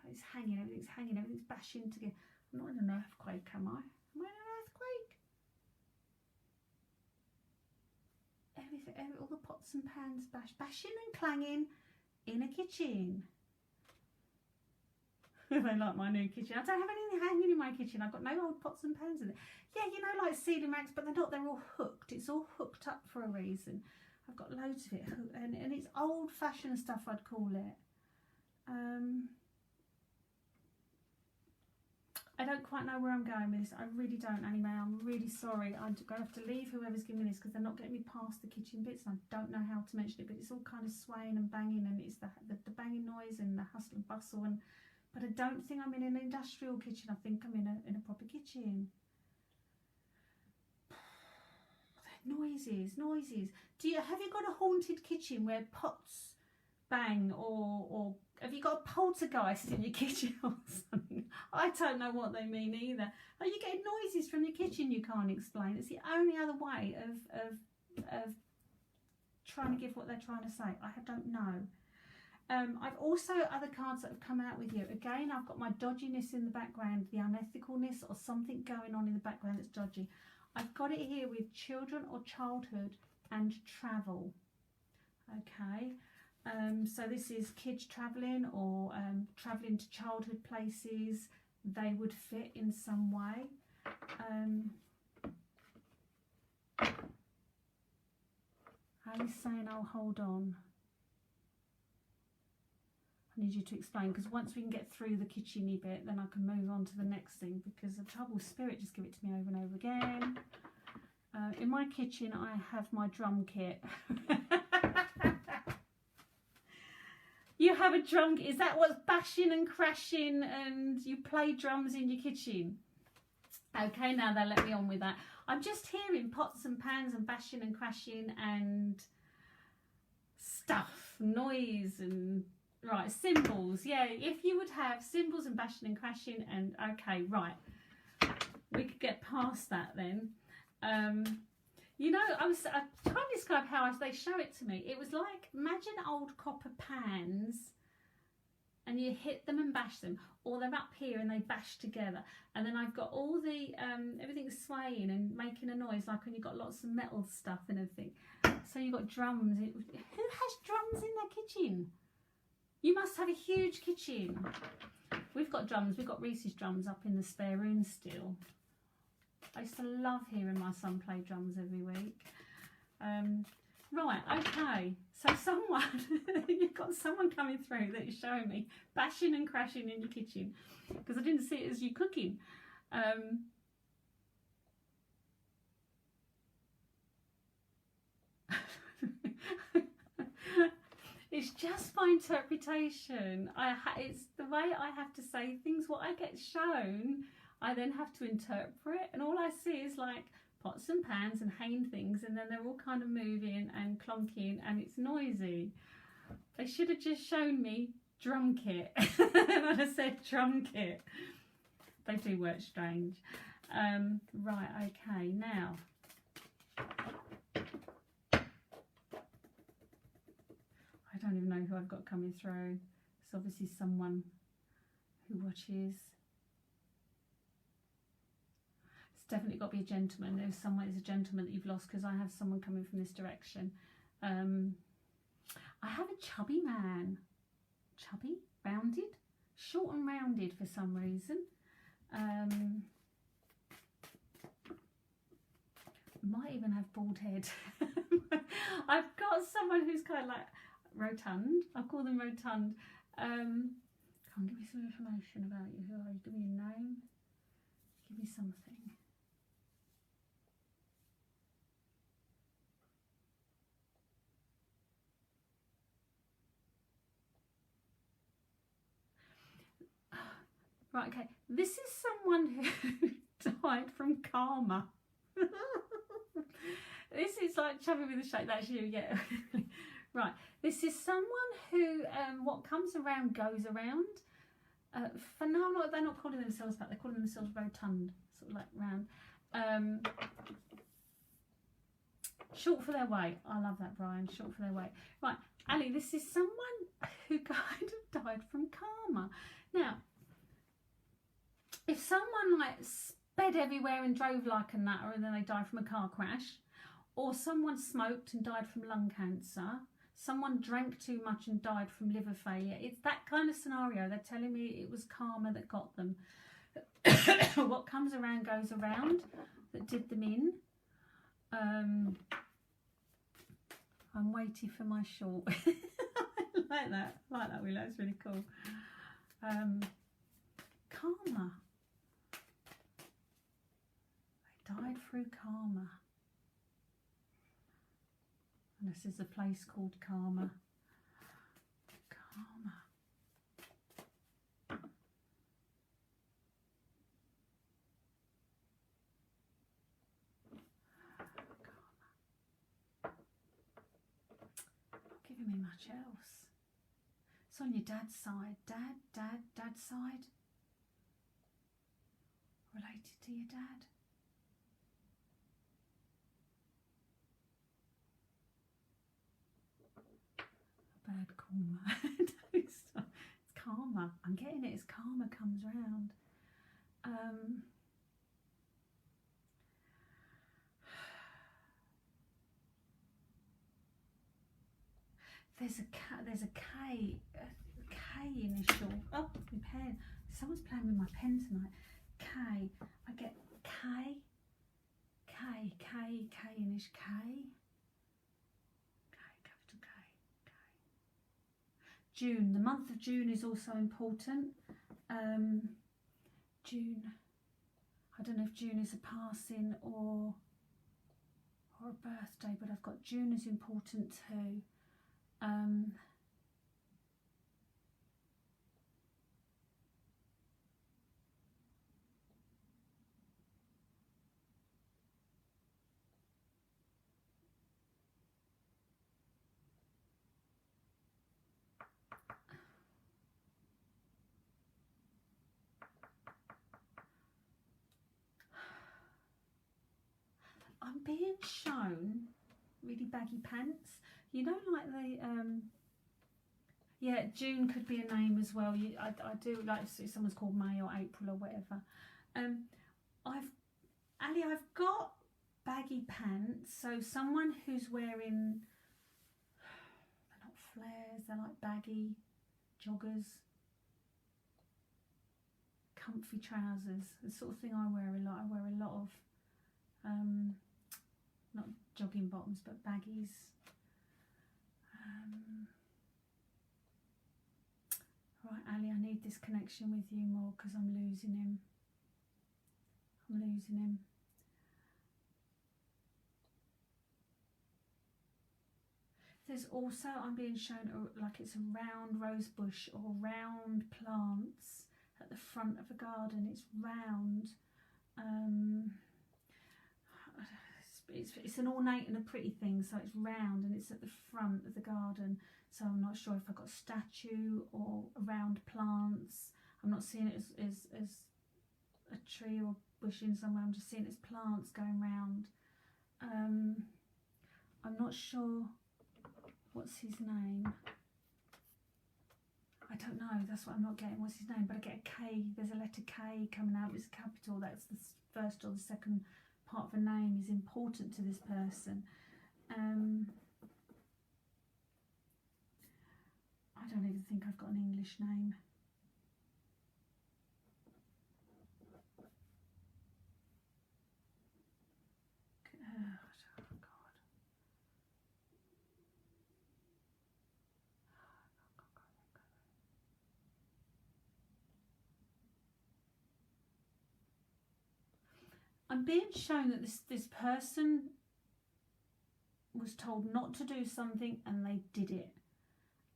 It's hanging. Everything's hanging. Everything's bashing together. I'm not in an earthquake, am I? Am I in an earthquake? All the pots and pans bashing and clanging in a kitchen. They like my new kitchen. I don't have anything hanging in my kitchen. I've got no old pots and pans in it. Yeah, you know, like ceiling racks, but they're not. They're all hooked. It's all hooked up for a reason. I've got loads of it, and it's old-fashioned stuff, I'd call it. I don't quite know where I'm going with this. I really don't, Annie Mae. I'm really sorry. I'm going to have to leave whoever's giving me this because they're not getting me past the kitchen bits. And I don't know how to mention it, but it's all kind of swaying and banging, and it's the banging noise and the hustle and bustle. But I don't think I'm in an industrial kitchen. I think I'm in a proper kitchen. Noises. Have you got a haunted kitchen where pots bang, or have you got a poltergeist in your kitchen or something? I don't know what they mean either. Are you getting noises from your kitchen you can't explain? It's the only other way of trying to give what they're trying to say. I don't know. I've also other cards that have come out with you. Again, I've got my dodginess in the background, the unethicalness or something going on in the background that's dodgy. I've got it here with children or childhood and travel. Okay. So this is kids travelling or travelling to childhood places. They would fit in some way. Ali's saying, "Oh, hold on. I need you to explain, because once we can get through the kitchen-y bit, then I can move on to the next thing, because the trouble with spirit, just give it to me over and over again." In my kitchen, I have my drum kit. You have a drum kit. Is that what's bashing and crashing and you play drums in your kitchen? Okay, now they'll let me on with that. I'm just hearing pots and pans and bashing and crashing and stuff, noise and... Right, cymbals. Yeah, if you would have cymbals and bashing and crashing and... Okay, right. We could get past that then. You know, I can't describe how they show it to me. It was like, imagine old copper pans and you hit them and bash them, or they're up here and they bash together. And then I've got all the, everything's swaying and making a noise, like when you've got lots of metal stuff and everything. So you've got drums. Who has drums in their kitchen? You must have a huge kitchen. We've got drums. We've got Reese's drums up in the spare room still. I used to love hearing my son play drums every week. Right, okay. So someone, you've got someone coming through that is showing me bashing and crashing in your kitchen, because I didn't see it as you cooking. It's just my interpretation. It's the way I have to say things. What I get shown, I then have to interpret, and all I see is like pots and pans and hanging things, and then they're all kind of moving and clonking, and it's noisy. They should have just shown me drum kit. And I'd have said drum kit. They do work strange. Right, okay, now. I don't even know who I've got coming through. It's obviously someone who watches. It's definitely got to be a gentleman. There's someone, it's a gentleman that you've lost, because I have someone coming from this direction. I have a chubby man. Chubby? Rounded? Short and rounded for some reason. Might even have bald head. I've got someone who's kind of like rotund. I'll call them rotund. Come on, give me some information about you. Who are you? Give me a name. Give me something. Right, okay. This is someone who died from karma. This is like chubby with a shake. That's you, yeah. Right. This is someone who, what comes around goes around. For now, they're not calling themselves that. They're calling themselves rotund, sort of like round. Short for their weight. I love that, Brian. Short for their weight. Right, Ali, this is someone who kind of died from karma. Now, if someone like sped everywhere and drove like a nutter and then they died from a car crash, or someone smoked and died from lung cancer, someone drank too much and died from liver failure, it's that kind of scenario. They're telling me it was karma that got them. What comes around goes around, that did them in. I'm waiting for my short. I like that, Willow. It's really cool. Karma. They died through karma. And this is a place called Karma. Karma. Not giving me much else. It's on your dad's side. Dad's side. Related to your dad. Bad karma. It's karma. I'm getting it as karma comes round. There's a K initial. Oh, my pen. Someone's playing with my pen tonight. K. I get K initial K. Capital K. June. The month of June is also important. June. I don't know if June is a passing or a birthday, but I've got June is important too. I'm being shown really baggy pants. You know, like the yeah, June could be a name as well. I do like to see someone's called May or April or whatever. I've got baggy pants. So someone who's wearing, they're not flares, they're like baggy joggers, comfy trousers. The sort of thing I wear a lot. I wear a lot of not jogging bottoms, but baggies. Right, Ali, I need this connection with you more because I'm losing him. There's also, I'm being shown like it's a round rose bush or round plants at the front of a garden. It's round. It's an ornate and a pretty thing, so it's round and it's at the front of the garden. So I'm not sure if I've got a statue or round plants. I'm not seeing it as a tree or bush in somewhere. I'm just seeing it as plants going round. I'm not sure what's his name. I don't know, that's what I'm not getting. What's his name? But I get a K. There's a letter K coming out. It's a capital. That's the first or the second part of a name is important to this person. I don't even think I've got an English name. Oh, God. I'm being shown that this person was told not to do something and they did it.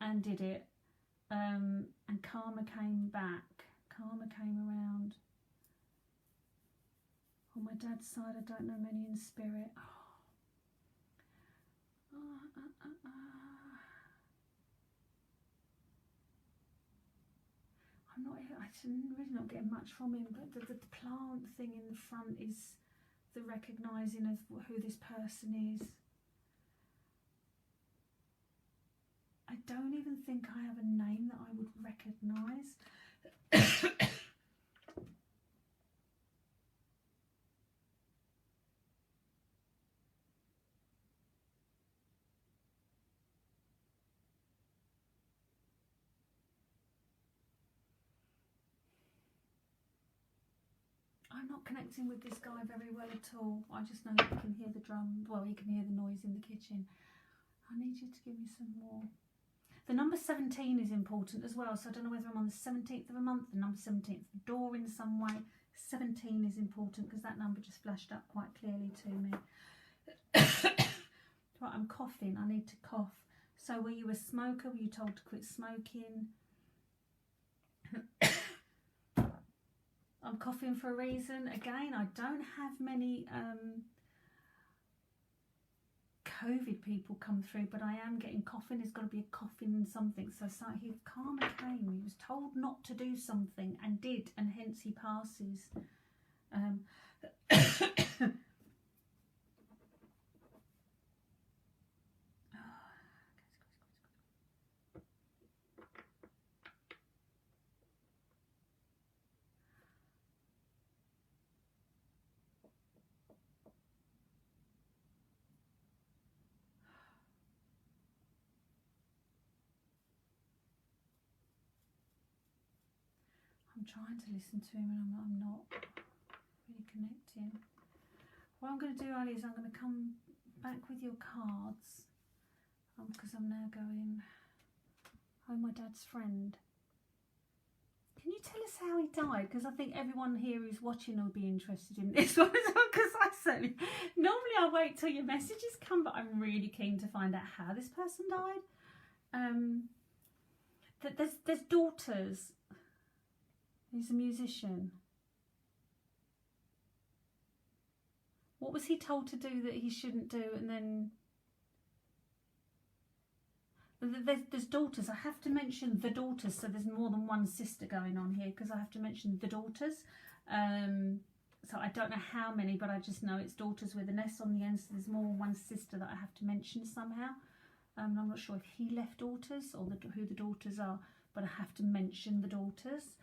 And karma came back. Karma came around. On my dad's side, I don't know many in spirit. I'm really not getting much from him, but the plant thing in the front is the recognising of who this person is. I don't even think I have a name that I would recognise. I'm not connecting with this guy very well at all. I just know that you can hear the drum. Well, you can hear the noise in the kitchen. I need you to give me some more. The number 17 is important as well. So I don't know whether I'm on the 17th of a month, the number 17th door in some way. 17 is important because that number just flashed up quite clearly to me. Right, I'm coughing. I need to cough. So were you a smoker? Were you told to quit smoking? I'm coughing for a reason. Again, I don't have many COVID people come through, but I am getting coughing. There's got to be a coughing something. So he karma came. He was told not to do something and did, and hence he passes. I'm trying to listen to him and I'm not really connecting. What I'm going to do, Ali, is I'm going to come back with your cards because I'm now going, oh, my dad's friend. Can you tell us how he died? Because I think everyone here who's watching will be interested in this one as well, because I certainly, normally I wait till your messages come, but I'm really keen to find out how this person died. There's daughters. He's a musician. What was he told to do that he shouldn't do? And then there's daughters. I have to mention the daughters, so there's more than one sister going on here because I have to mention the daughters. So I don't know how many, but I just know it's daughters with an S on the end, so there's more than one sister that I have to mention somehow. I'm not sure if he left daughters or who the daughters are, but I have to mention the daughters.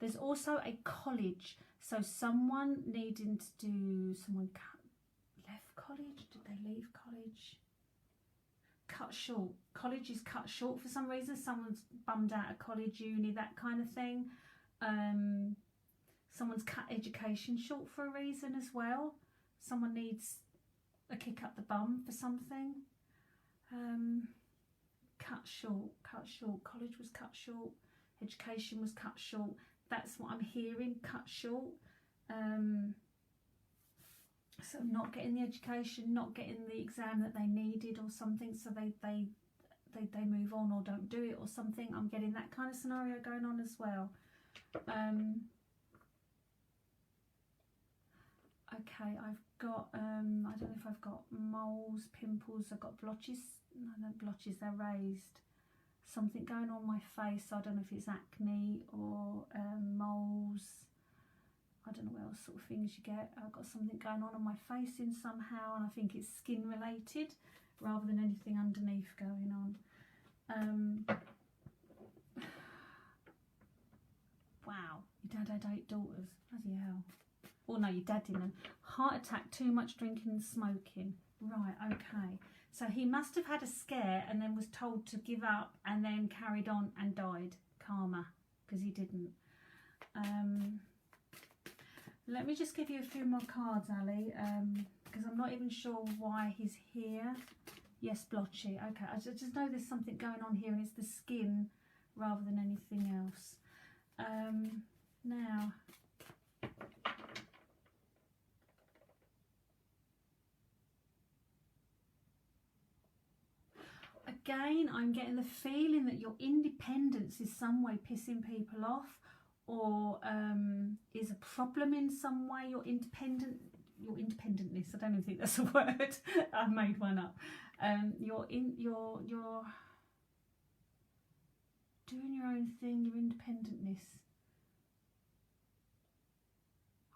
There's also a college, so someone needing to do, someone left college, did they leave college? Cut short, college is cut short for some reason, someone's bummed out of college, uni, that kind of thing. Someone's cut education short for a reason as well. Someone needs a kick up the bum for something. Cut short, college was cut short. Education was cut short. That's what I'm hearing, cut short. So not getting the education, not getting the exam that they needed or something, so they move on or don't do it or something. I'm getting that kind of scenario going on as well. Okay, I've got, I don't know if I've got moles, pimples, I've got blotches. No, not blotches, they're raised. Something going on my face. I don't know if it's acne or moles. I don't know what else sort of things you get. I've got something going on my face in somehow, and I think it's skin related rather than anything underneath going on. dad had 8 daughters. Bloody hell. Oh no, your dad didn't. Heart attack, too much drinking and smoking. Right, okay. So he must have had a scare and then was told to give up and then carried on and died. Karma, because he didn't. Let me just give you a few more cards, Ali, because I'm not even sure why he's here. Yes, blotchy. Okay, I just know there's something going on here, and it's the skin rather than anything else. Now, again, I'm getting the feeling that your independence is some way pissing people off, or is a problem in some way. Your independentness, I don't even think that's a word. I've made one up. You're doing your own thing, your independentness.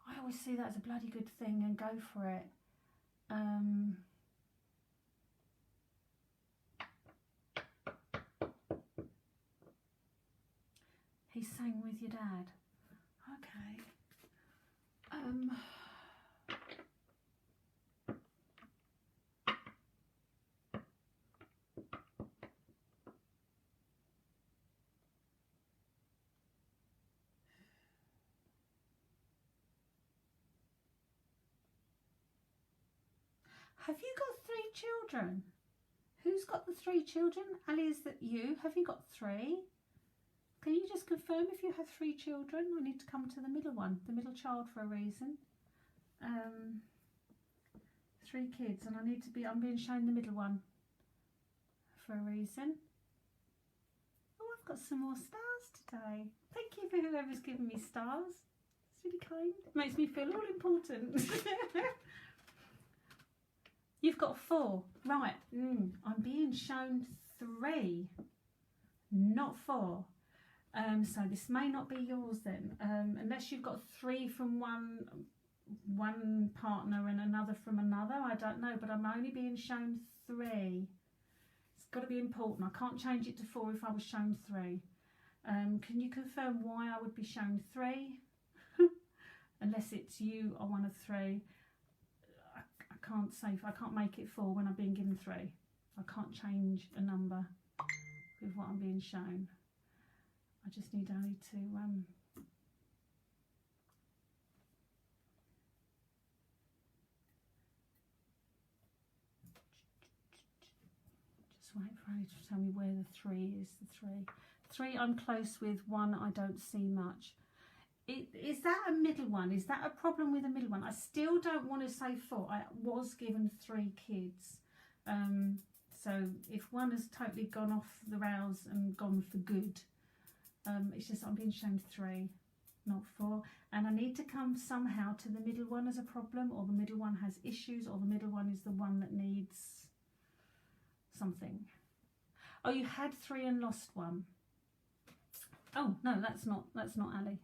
I always see that as a bloody good thing and go for it. He sang with your dad. Okay. Have you got 3 children? Who's got the 3 children? Ali, is that you? Have you got 3? Can you just confirm if you have 3 children? I need to come to the middle one, the middle child, for a reason. 3 kids, and I'm being shown the middle one for a reason. Oh, I've got some more stars today. Thank you for whoever's given me stars. It's really kind. It makes me feel all important. You've got 4. Right. I'm being shown 3, not 4. So this may not be yours then, unless you've got 3 from one partner and another from another. I don't know, but I'm only being shown 3. It's got to be important. I can't change it to 4 if I was shown 3. Can you confirm why I would be shown 3? Unless it's you are one of 3. I can't say, I can't make it 4 when I'm being given 3. I can't change a number with what I'm being shown. I just need Ali to just wait for Ali to tell me where the 3 is. The 3 I'm close with, 1 I don't see much. Is that a middle one? Is that a problem with a middle one? I still don't want to say 4. I was given 3 kids. So if one has totally gone off the rails and gone for good, it's just I'm being shown 3, not 4. And I need to come somehow to the middle one as a problem, or the middle one has issues, or the middle one is the one that needs something. Oh, you had 3 and lost 1. Oh, no, that's not Ali.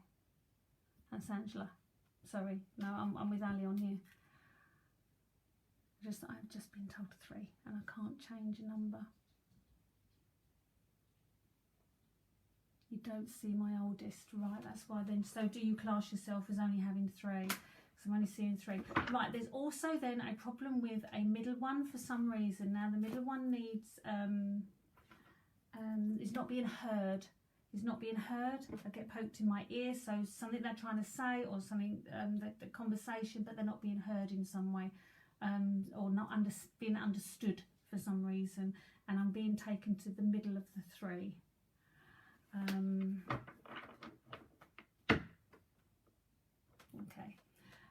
That's Angela. Sorry, no, I'm with Ali on here. I've just been told 3, and I can't change a number. You don't see my oldest, right? That's why then. So do you class yourself as only having 3? Because I'm only seeing 3. Right, there's also then a problem with a middle one for some reason. Now the middle one needs, is not being heard. Is not being heard. I get poked in my ear, so something they're trying to say, or something, the conversation, but they're not being heard in some way, or not being understood for some reason. And I'm being taken to the middle of the 3. Okay,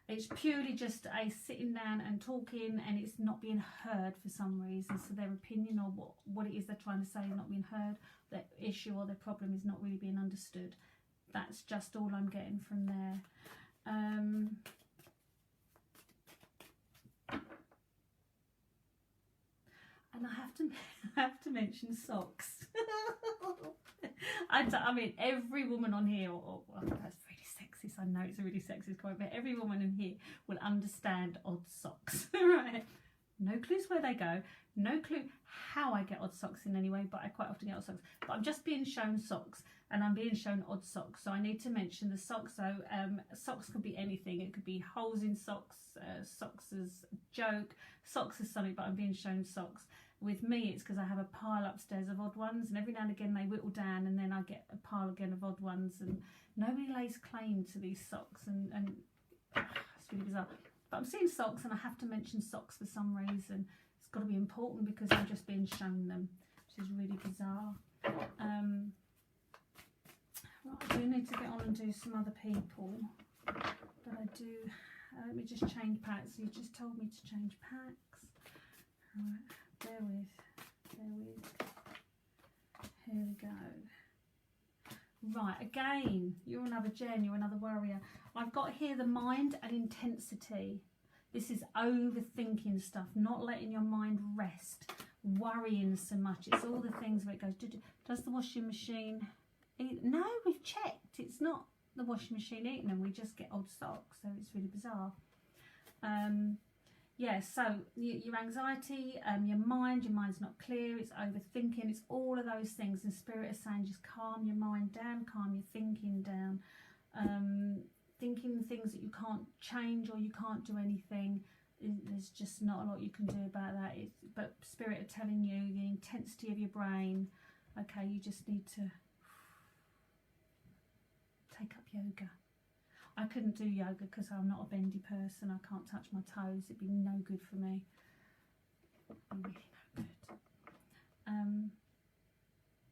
it's purely just a sitting down and talking, and it's not being heard for some reason. So their opinion, or what it is they're trying to say, is not being heard. Their issue or their problem is not really being understood. That's just all I'm getting from there. And I have to mention socks. I mean, every woman on here, that's really sexist. I know it's a really sexist comment, but every woman in here will understand odd socks, right? No clues where they go. No clue how I get odd socks in anyway, but I quite often get odd socks. But I'm just being shown socks, and I'm being shown odd socks. So I need to mention the socks. So socks could be anything. It could be holes in socks, socks as a joke, socks as something, but I'm being shown socks. With me, it's because I have a pile upstairs of odd ones, and every now and again they whittle down, and then I get a pile again of odd ones, and nobody lays claim to these socks, and it's really bizarre. But I'm seeing socks, and I have to mention socks for some reason. It's got to be important because I'm just being shown them, which is really bizarre. Right, I do need to get on and do some other people, but I do. Let me just change packs. You just told me to change packs. Right. Bear with. Here we go. Right, again, you're another Jen, you're another warrior. I've got here the mind and intensity. This is overthinking stuff, not letting your mind rest, worrying so much. It's all the things where it goes, does the washing machine eat? No, we've checked. It's not the washing machine eating them. We just get old socks, so it's really bizarre. Yeah, so your anxiety, your mind's not clear, it's overthinking, it's all of those things. And Spirit is saying just calm your mind down, calm your thinking down. Thinking things that you can't change or you can't do anything, there's just not a lot you can do about that. But Spirit are telling you the intensity of your brain, okay, you just need to take up yoga. I couldn't do yoga because I'm not a bendy person. I can't touch my toes. It'd be no good for me. Really no good.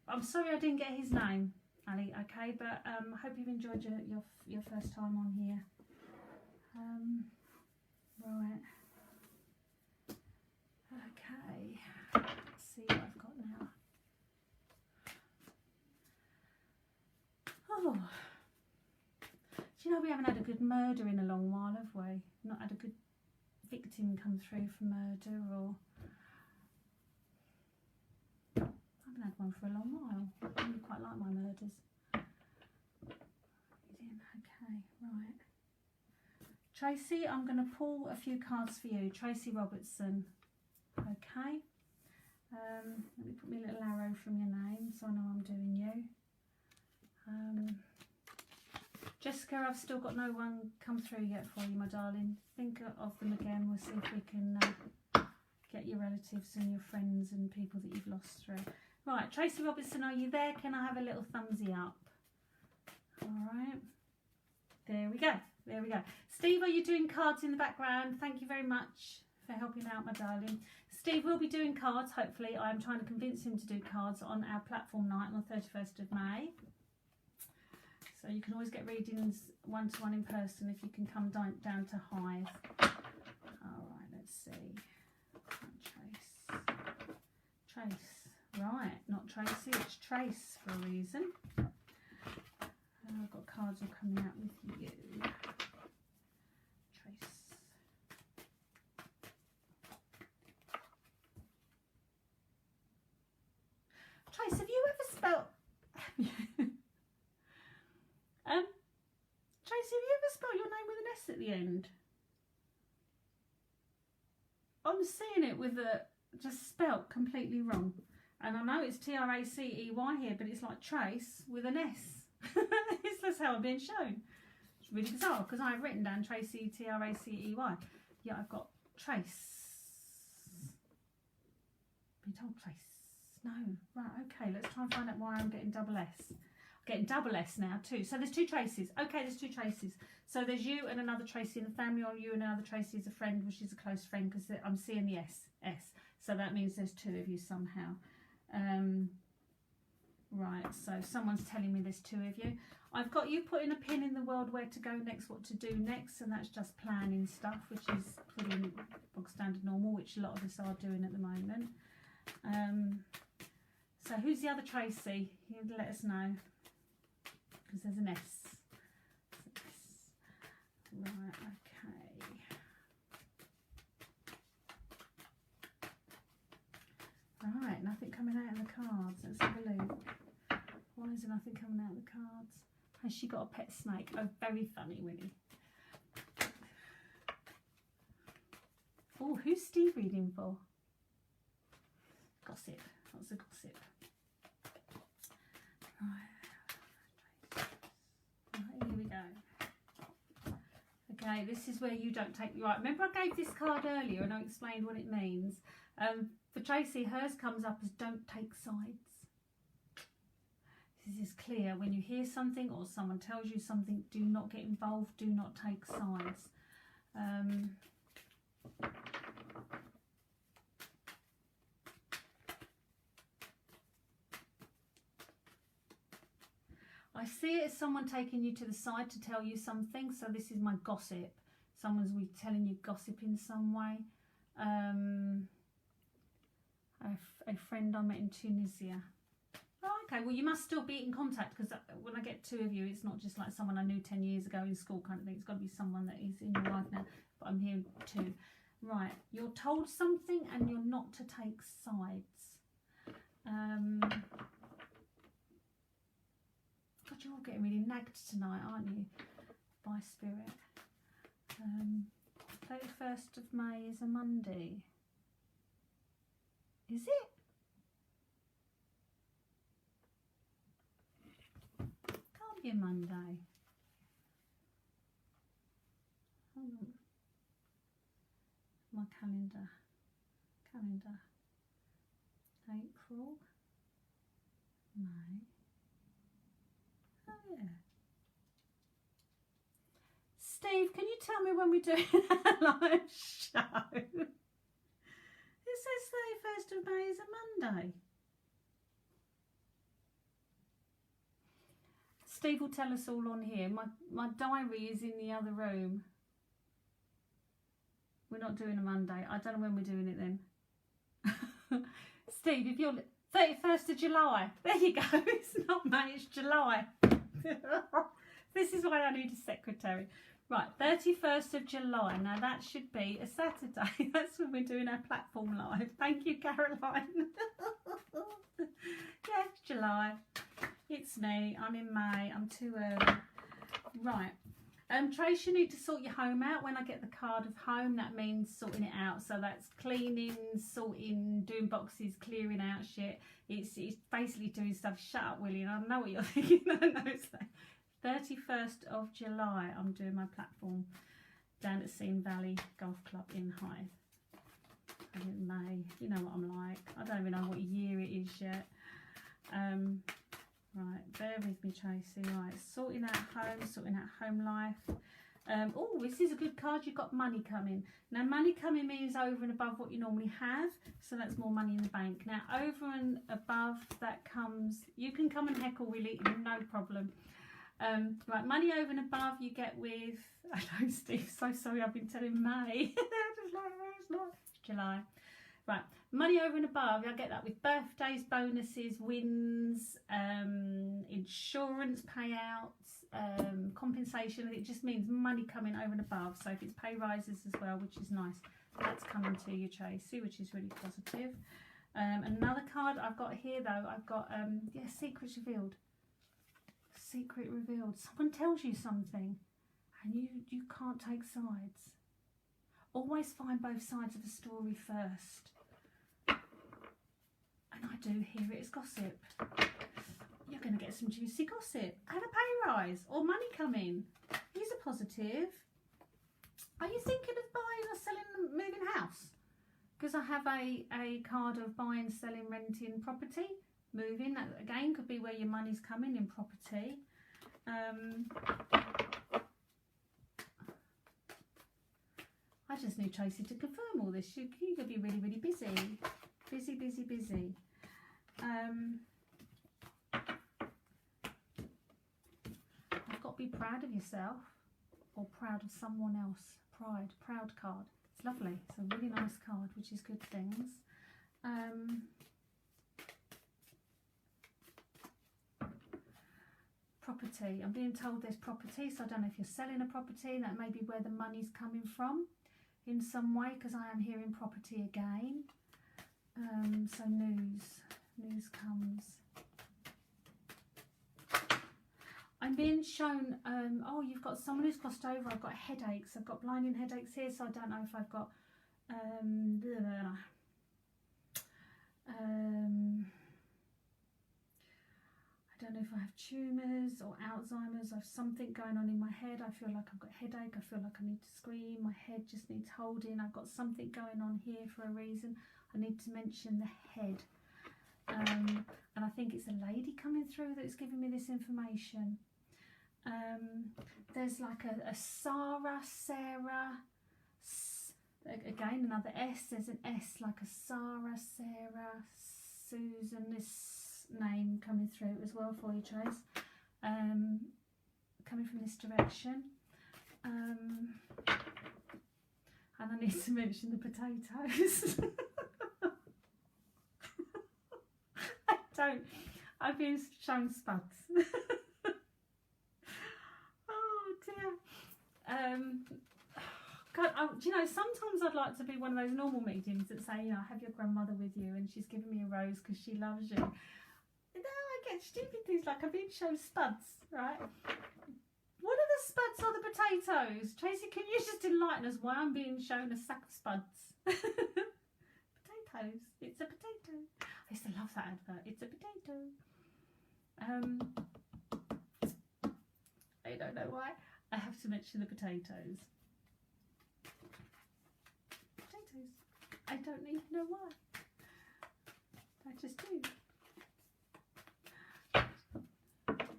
I'm sorry I didn't get his name, Ali. Okay, but I hope you've enjoyed your first time on here. Right. Okay. Let's see what I've got now. Oh. Do you know we haven't had a good murder in a long while, have we? Not had a good victim come through for murder, or I haven't had one for a long while. I really quite like my murders. Okay, right. Tracy, I'm going to pull a few cards for you. Tracy Robertson. Okay. Let me put my little arrow from your name so I know I'm doing you. Jessica, I've still got no one come through yet for you, my darling. Think of them again. We'll see if we can get your relatives and your friends and people that you've lost through. Right, Tracy Robertson, are you there? Can I have a little thumbsy up? All right. There we go. There we go. Steve, are you doing cards in the background? Thank you very much for helping out, my darling. Steve will be doing cards, hopefully. I'm trying to convince him to do cards on our platform night on the 31st of May. So you can always get readings one-to-one in person if you can come down to Hive. All right, let's see. Trace. Right, not Tracy, it's Trace for a reason. I've got cards all coming out with you. Trace. Trace, have you ever spelt... Tracy, have you ever spelled your name with an S at the end? I'm seeing it with a just spelt completely wrong. And I know it's T-R-A-C-E-Y here, but it's like Trace with an S. That's how I'm being shown. It's really bizarre because I've written down Tracy, T-R-A-C-E-Y. Yeah, I've got Trace. Been told Trace. No. Right, okay, let's try and find out why I'm getting double S. Getting double S now too. So there's two Traces. Okay, there's two Traces. So there's you and another Tracy in the family, or you and another Tracy as a friend, which is a close friend, because I'm seeing the S. So that means there's two of you somehow. Right, so someone's telling me there's two of you. I've got you putting a pin in the world where to go next, what to do next, and that's just planning stuff, which is pretty bog standard normal, which a lot of us are doing at the moment. So who's the other Tracy? You let us know. Because there's an S. Right, okay. Right, nothing coming out in the cards. Let's have a look. Why is there nothing coming out in the cards? Has she got a pet snake? Oh, very funny, Winnie. Oh, who's Steve reading for? Gossip. Lots of gossip. Right, here we go. Okay, this is where you don't take... Right, remember I gave this card earlier and I explained what it means? For Tracy, hers comes up as don't take sides. This is clear. When you hear something or someone tells you something, do not get involved, do not take sides. I see it as someone taking you to the side to tell you something. So this is my gossip. Someone's telling you gossip in some way. A friend I met in Tunisia. Oh, okay, well you must still be in contact, because when I get two of you, it's not just like someone I knew 10 years ago in school kind of thing. It's got to be someone that is in your life now, but I'm hearing two. Right, you're told something and you're not to take sides. God, you're all getting really nagged tonight, aren't you? By spirit. 31st of May is a Monday. Is it? Can't be a Monday. Hold on. My calendar. April. May. Oh yeah. Steve, can you tell me when we're doing a live show? It says 31st of May is a Monday. Steve will tell us all on here. My diary is in the other room. We're not doing a Monday. I don't know when we're doing it then. Steve, if you're 31st of July. There you go. It's not May, it's July. This is why I need a secretary. Right, 31st of July. Now that should be a Saturday. That's when we're doing our platform live. Thank you, Caroline. Yeah, it's July. It's me. I'm in May. I'm too early. Right. Trace, you need to sort your home out. When I get the card of home, that means sorting it out. So that's cleaning, sorting, doing boxes, clearing out shit. It's basically doing stuff. Shut up, William. I know what you're thinking. I know it's that. 31st of July, I'm doing my platform down at Seam Valley Golf Club in Hythe. In May. You know what I'm like. I don't even know what year it is yet. Right, bear with me, Tracy. Right, sorting out home life. Oh, this is a good card. You've got money coming. Now, money coming means over and above what you normally have, so that's more money in the bank. Now, over and above that comes, you can come and heckle, Willie, no problem. Right, money over and above you get with, I know, Steve, so sorry, I've been telling May. It's July. Right, money over and above, I get that with birthdays, bonuses, wins, insurance payouts, compensation. It just means money coming over and above. So if it's pay rises as well, which is nice, that's coming to you, Tracy, which is really positive. Another card I've got here, though, I've got, yeah, secrets revealed. Secret revealed. Someone tells you something and you can't take sides. Always find both sides of the story first. And I do hear it as gossip. You're going to get some juicy gossip and a pay rise or money coming. These are positive. Are you thinking of buying or selling, moving house? Because I have a card of buying, selling, renting property. Moving, that again could be where your money's coming in property. I just need Tracy to confirm all this. You could be really, really busy. Busy. I've got to be proud of yourself or proud of someone else. Proud card. It's lovely. It's a really nice card, which is good things. Property. I'm being told there's property, so I don't know if you're selling a property. That may be where the money's coming from in some way, because I am hearing property again. So news comes. I'm being shown, oh, you've got someone who's crossed over. I've got headaches. I've got blinding headaches here, so I don't know if I've got I don't know if I have tumours or Alzheimer's. I have something going on in my head. I feel like I've got a headache. I feel like I need to scream. My head just needs holding. I've got something going on here for a reason. I need to mention the head. And I think it's a lady coming through that's giving me this information. There's like a Sarah, again another S. There's an S, like a Sarah, Sarah, Susan. This name coming through as well for you, Trace. Coming from this direction. And I need to mention the potatoes. I've been shown spuds. Oh dear. God, do you know, sometimes I'd like to be one of those normal mediums that say, you know, have your grandmother with you and she's giving me a rose because she loves you. No, I get stupid things like I've been shown spuds, right? What are the spuds or the potatoes? Tracy, can you just enlighten us why I'm being shown a sack of spuds? Potatoes. It's a potato. I used to love that advert. It's a potato. I don't know why. I have to mention the potatoes. Potatoes. I don't even know why. I just do.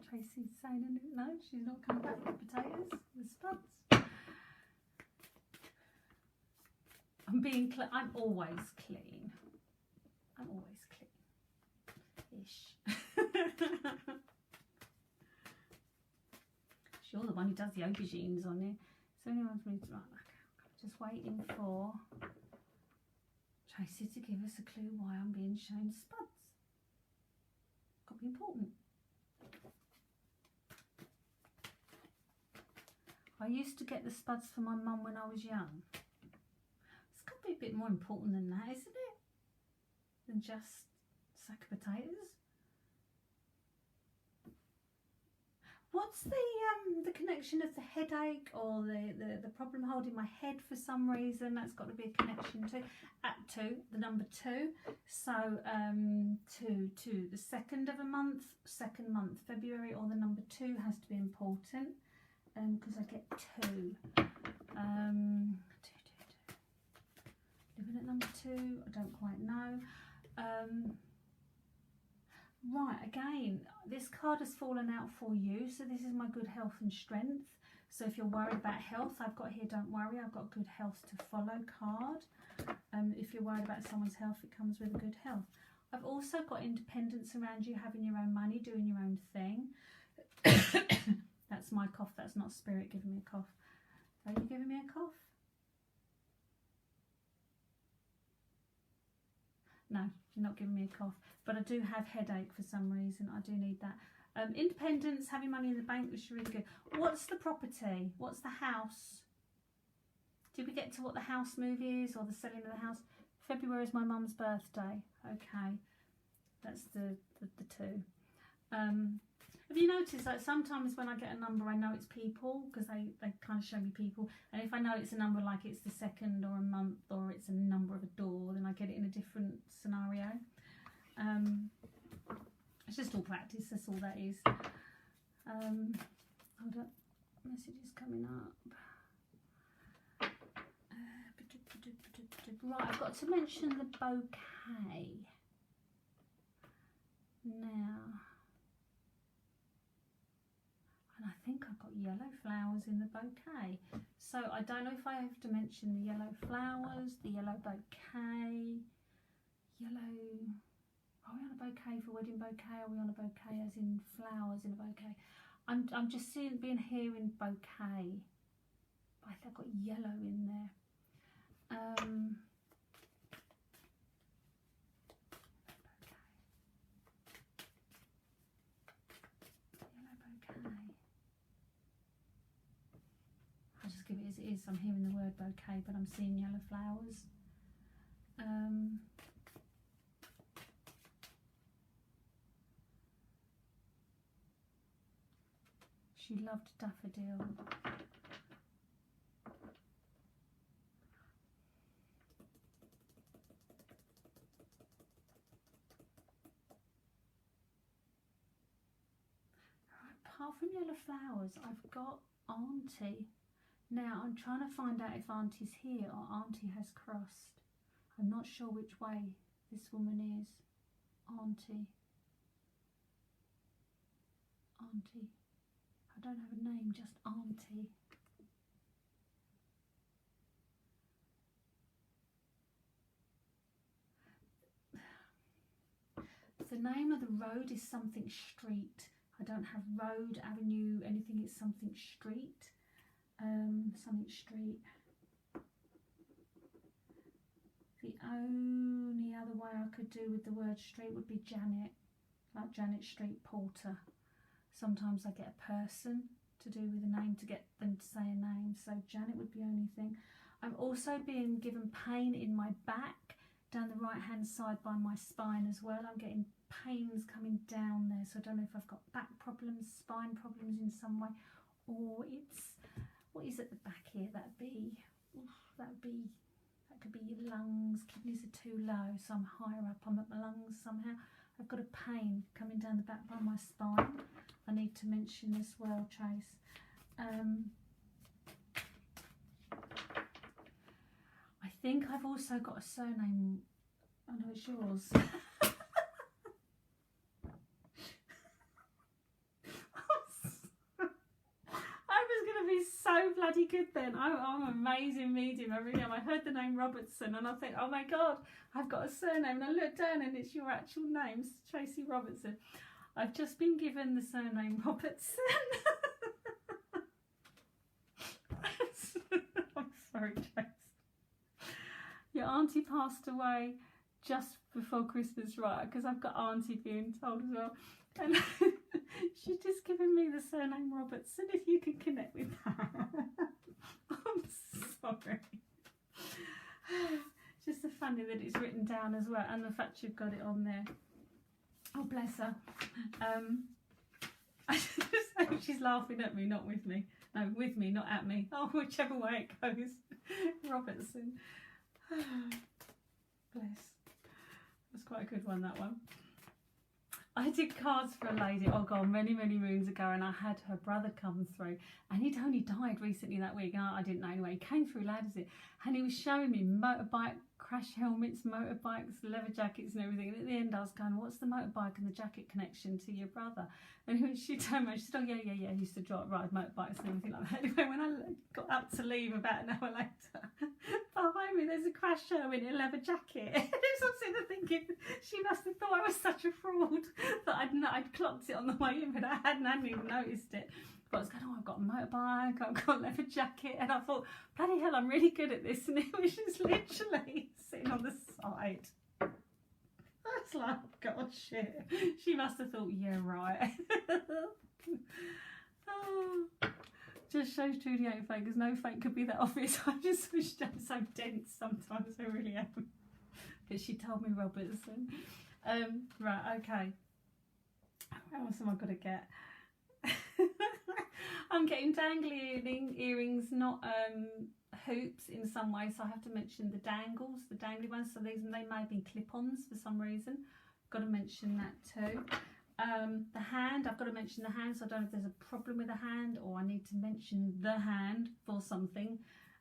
Tracy's saying no, she's not coming back with potatoes, with spuds. I'm always clean. I'm always clean-ish. You're the one who does the aubergines on it. So anyone's moved right. Okay. Just waiting for Tracy to give us a clue why I'm being shown spuds. Got to be important. I used to get the spuds for my mum when I was young. It's got to be a bit more important than that, isn't it? Than just a sack of potatoes. What's the connection of the headache or the problem holding my head for some reason? That's got to be a connection to the number 2. So to the second of a month, second month, February, or the number 2 has to be important because I get 2. Living at number 2, I don't quite know. Right, again, this card has fallen out for you, so this is my good health and strength. So if you're worried about health, I've got here, don't worry, I've got good health to follow card. If you're worried about someone's health, it comes with a good health. I've also got independence around you, having your own money, doing your own thing. That's my cough, that's not spirit giving me a cough. Are you giving me a cough? No, you're not giving me a cough, but I do have headache for some reason. I do need that. Independence, having money in the bank, which is really good. What's the property? What's the house? Did we get to what the house move is or the selling of the house? February is my mum's birthday. Okay, that's the 2. Have you noticed that sometimes when I get a number, I know it's people because they kind of show me people. And if I know it's a number like it's the second or a month or it's a number of a door, then I get it in a different scenario. It's just all practice, that's all that is. Hold up, message is coming up. Right, I've got to mention the bouquet. Now, and I think I've got yellow flowers in the bouquet. So I don't know if I have to mention the yellow flowers, the yellow bouquet, yellow... Are we on a bouquet for wedding bouquet? Are we on a bouquet as in flowers in a bouquet? I'm just being here in bouquet. But I think I've got yellow in there. I'll just give it as it is. I'm hearing the word bouquet, but I'm seeing yellow flowers. She loved daffodil. apart from yellow flowers, I've got Auntie. Now, I'm trying to find out if Auntie's here or Auntie has crossed. I'm not sure which way this woman is. Auntie. Auntie. I don't have a name, just Auntie. The name of the road is something street. I don't have road, avenue, anything. It's something street. Something street. The only other way I could do with the word street would be Janet, like Janet Street Porter. Sometimes I get a person to do with a name to get them to say a name, so Janet would be the only thing. I'm also being given pain in my back, down the right hand side by my spine as well. I'm getting pains coming down there, so I don't know if I've got back problems, spine problems in some way, or it's, what is at the back here? That could be your lungs. Kidneys are too low, so I'm higher up. I'm at my lungs somehow. I've got a pain coming down the back by my spine. I need to mention as well, Trace. I think I've also got a surname. Oh no, it's yours. So bloody good then. I'm an amazing medium, I really am. I heard the name Robertson and I think, oh my god, I've got a surname, and I look down and it's your actual name, Tracy Robertson. I've just been given the surname Robertson. I'm sorry, Trace. Your auntie passed away just before Christmas, right? Because I've got auntie being told as well. And she's just given me the surname Robertson, if you can connect with that. I'm sorry. Just so funny that it's written down as well, and the fact you've got it on there. Oh, bless her. She's laughing at me, not with me. No, with me, not at me. Oh, whichever way it goes. Robertson. Bless. That's quite a good one, that one. I did cards for a lady, oh god, many moons ago, and I had her brother come through, and he'd only died recently that week, and I didn't know anyway. He came through loud as it, and he was showing me motorbike crash helmets, motorbikes, leather jackets and everything, and at the end I was going, what's the motorbike and the jacket connection to your brother? And when she turned around, she said, oh yeah, he used to ride motorbikes and everything like that. Anyway, when I got up to leave about an hour later, behind me there's a crash helmet in a leather jacket. And I was sitting there thinking, she must have thought I was such a fraud that I'd clocked it on the way in, but I hadn't even noticed it. But I was going, oh, I've got a motorbike, I've got a leather jacket, and I thought, bloody hell, I'm really good at this. And it was just literally sitting on the side. I was like, oh, God, shit. She must have thought, yeah, right. Oh, just shows Trudi ain't fake, because no fake could be that obvious. I just wish I'm so dense sometimes, I really am. But she told me Robertson. Right, okay. What else am I going to get? I'm getting dangly earrings, not hoops in some way, so I have to mention the dangles, the dangly ones. So they may have been clip-ons for some reason. Got to mention that too. The hand, I've got to mention the hand, so I don't know if there's a problem with the hand or I need to mention the hand for something.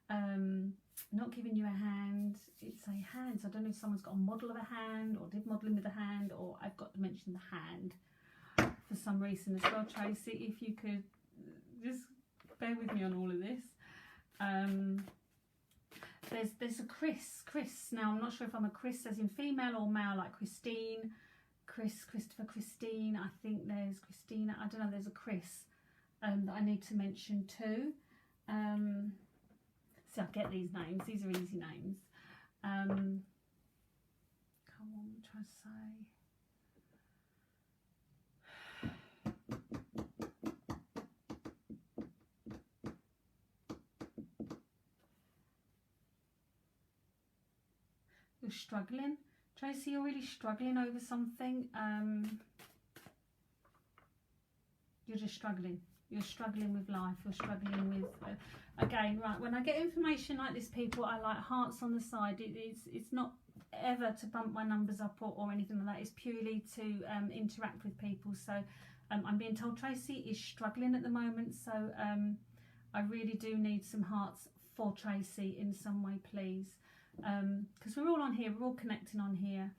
Not giving you a hand, it's a hand, so I don't know if someone's got a model of a hand or did modelling with a hand, or I've got to mention the hand for some reason as well. Tracy, if you could just bear with me on all of this. There's a Chris. Now I'm not sure if I'm a Chris as in female or male, like Christine, Christopher, Christine. I think there's Christina. I don't know. There's a Chris that I need to mention too. See, I get these names. These are easy names. Come on, try to say. You're struggling, Tracy. You're really struggling over something. You're just struggling. You're struggling with life. You're struggling with again, right? When I get information like this, people, I like hearts on the side. It's not ever to bump my numbers up or anything like that. It's purely to interact with people. So I'm being told Tracy is struggling at the moment, so I really do need some hearts for Tracy in some way, please, because we're all on here, we're all connecting on here.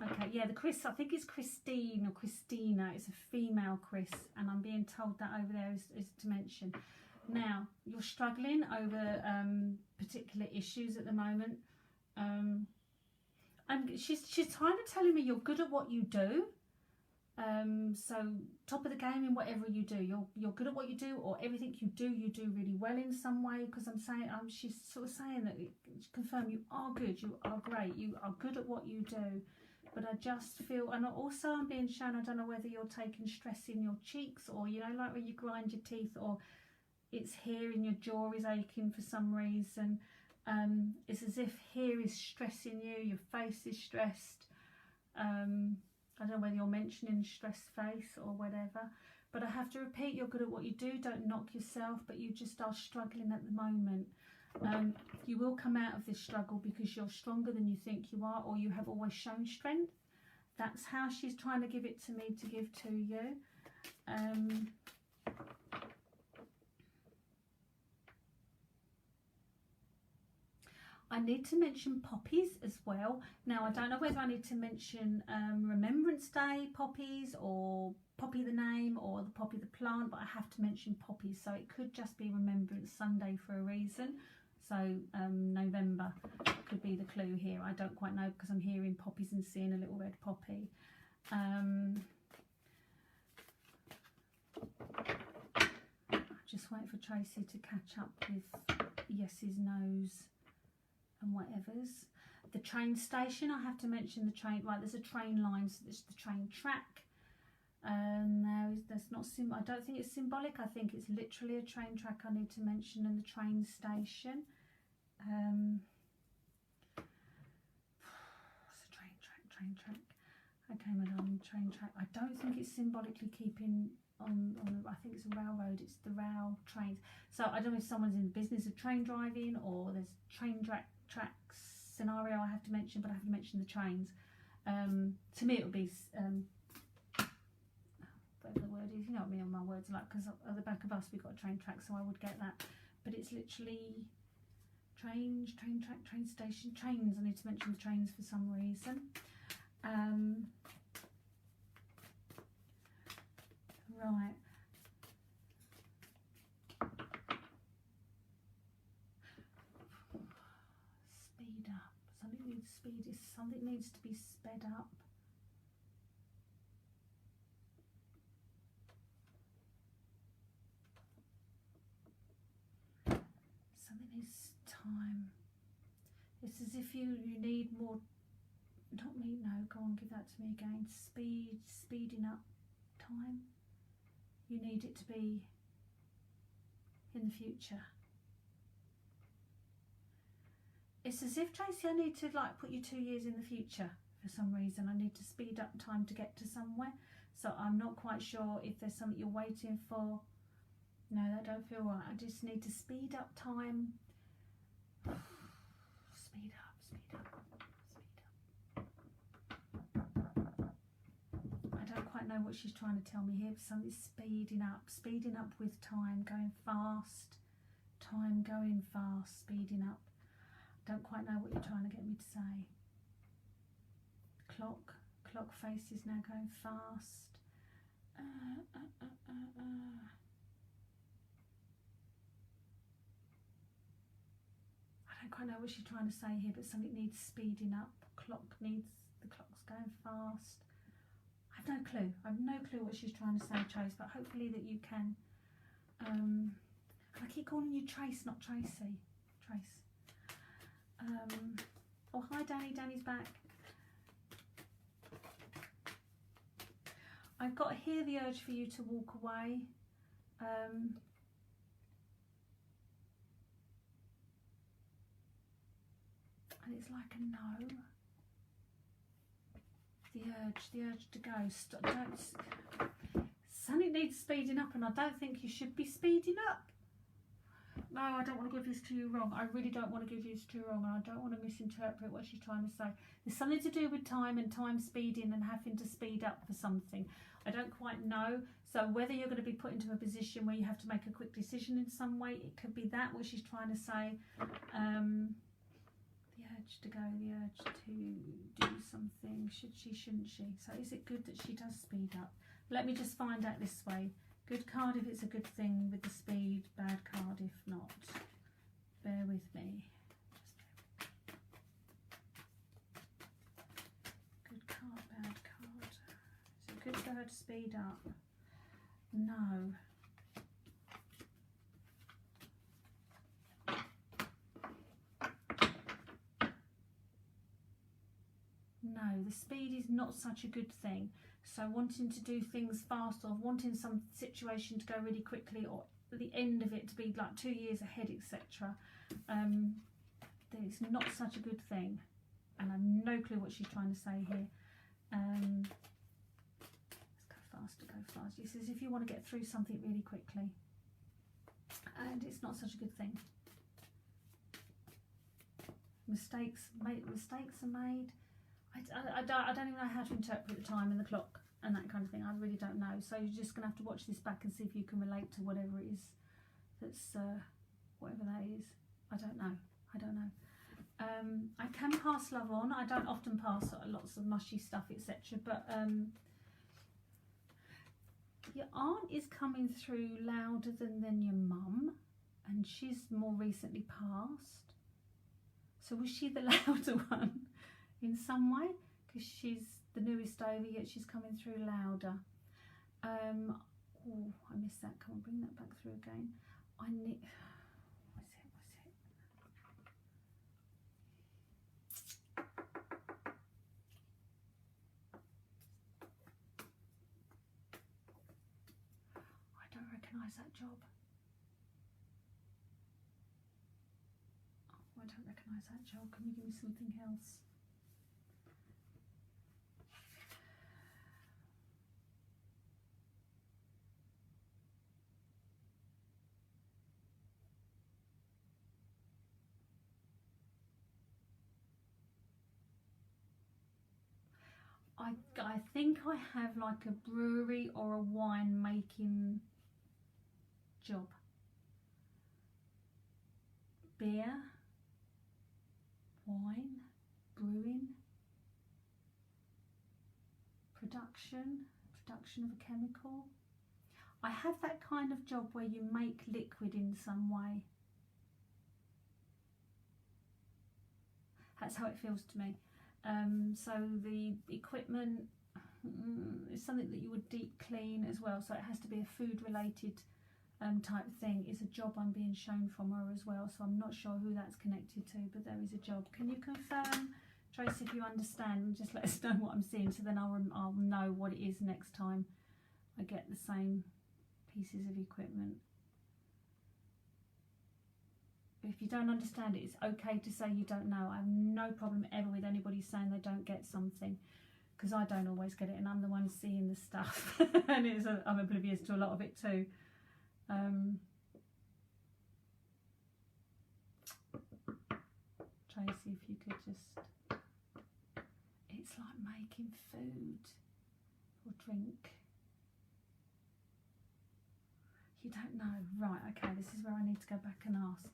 Okay, yeah, the Chris, I think it's Christine or Christina, it's a female Chris, and I'm being told that over there is to mention. Now, you're struggling over particular issues at the moment, and she's kind of telling me you're good at what you do. So top of the game in whatever you do, you're good at what you do, or everything you do really well in some way, because she's sort of saying that, confirm you are good, you are great, you are good at what you do. But I just feel, and also I'm being shown, I don't know whether you're taking stress in your cheeks, or, you know, like when you grind your teeth, or it's here in your jaw is aching for some reason. It's as if here is stressing you, your face is stressed. I don't know whether you're mentioning stressed face or whatever, but I have to repeat, you're good at what you do, don't knock yourself, but you just are struggling at the moment. You will come out of this struggle because you're stronger than you think you are, or you have always shown strength. That's how she's trying to give it to me to give to you. I need to mention poppies as well. Now, I don't know whether I need to mention Remembrance Day poppies, or Poppy the name, or the poppy the plant, but I have to mention poppies. So it could just be Remembrance Sunday for a reason. So November could be the clue here. I don't quite know, because I'm hearing poppies and seeing a little red poppy. Just wait for Tracy to catch up with yeses, nos and whatevers. The train station, I have to mention the train, right, there's a train line, so there's the train track. That's not I don't think it's symbolic, I think it's literally a train track I need to mention, and the train station. It's a train track. Okay, my darling, train track. I don't think it's symbolically keeping on I think it's a railroad, it's the rail trains. So I don't know if someone's in the business of train driving, or there's train tracks scenario I have to mention, but I have to mention the trains. To me it would be whatever the word is, you know what I mean, my words are like, because at the back of us we've got a train track, so I would get that, but it's literally train track, train station, trains. I need to mention the trains for some reason. Right. Speed up. Something needs to be sped up. Something needs time. It's as if you need more. Not me. No. Go on. Give that to me again. Speeding up time. You need it to be in the future. It's as if, Tracy, I need to like put you 2 years in the future for some reason. I need to speed up time to get to somewhere. So I'm not quite sure if there's something you're waiting for. No, that don't feel right. I just need to speed up time. Speed up. I don't quite know what she's trying to tell me here. Something's speeding up with time, going fast. Time going fast, speeding up. Don't quite know what you're trying to get me to say. Clock face is now going fast. I don't quite know what she's trying to say here, but something needs speeding up. The clock's going fast. I have no clue. I have no clue what she's trying to say, Trace, but hopefully that you can. I keep calling you Trace, not Tracy. Trace. Oh, hi Danny. Danny's back. I've got here the urge for you to walk away. And it's like a no. The urge to go. Something needs speeding up, and I don't think you should be speeding up. no, I don't want to give this to you wrong. I really don't want to give this to you wrong, and I don't want to misinterpret what she's trying to say. There's something to do with time and time speeding and having to speed up for something. I don't quite know. So whether you're going to be put into a position where you have to make a quick decision in some way, it could be that what she's trying to say. The urge to go, the urge to do something. Should she, shouldn't she? So is it good that she does speed up? Let me just find out this way. Good card if it's a good thing with the speed, bad card if not. Bear with me. Good card, bad card. Is it good for her to speed up? No. No, the speed is not such a good thing. So wanting to do things fast, or wanting some situation to go really quickly, or at the end of it to be like 2 years ahead, etc. It's not such a good thing. And I've no clue what she's trying to say here. Let's go faster, go fast. She says if you want to get through something really quickly. And it's not such a good thing. Mistakes are made. I don't even know how to interpret the time and the clock and that kind of thing. I really don't know. So you're just going to have to watch this back and see if you can relate to whatever it is that's, whatever that is. I don't know. I can pass love on. I don't often pass lots of mushy stuff, etc. But your aunt is coming through louder than your mum, and she's more recently passed. So was she the louder one? In some way, because she's the newest over, yet she's coming through louder. Oh, I missed that. Come on, bring that back through again. I need. What's it? I don't recognise that job. Oh, I don't recognise that job. Can you give me something else? I think I have like a brewery or a wine making job. Beer, wine, brewing, production of a chemical. I have that kind of job where you make liquid in some way. That's how it feels to me. So the equipment is something that you would deep clean as well, so it has to be a food related type thing. Is a job I'm being shown from her as well, so I'm not sure who that's connected to, but there is a job. Can you confirm, Trace, if you understand, and just let us know what I'm seeing, so then I'll know what it is next time I get the same pieces of equipment. If you don't understand it, it's okay to say you don't know. I have no problem ever with anybody saying they don't get something, because I don't always get it, and I'm the one seeing the stuff and I'm oblivious to a lot of it too. Tracy, if you could just, it's like making food or drink. You don't know, right? Okay, this is where I need to go back and ask.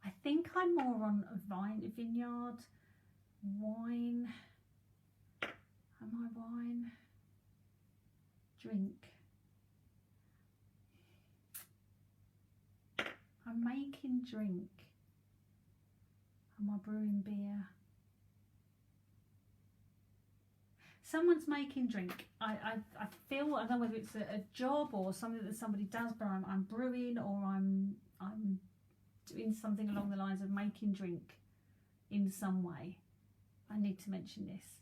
I think I'm more on a vineyard, wine. Am I wine? Drink. I'm making drink. Am I brewing beer? Someone's making drink. I feel, I don't know whether it's a job or something that somebody does, but I'm brewing, or I'm doing something along the lines of making drink in some way. I need to mention this.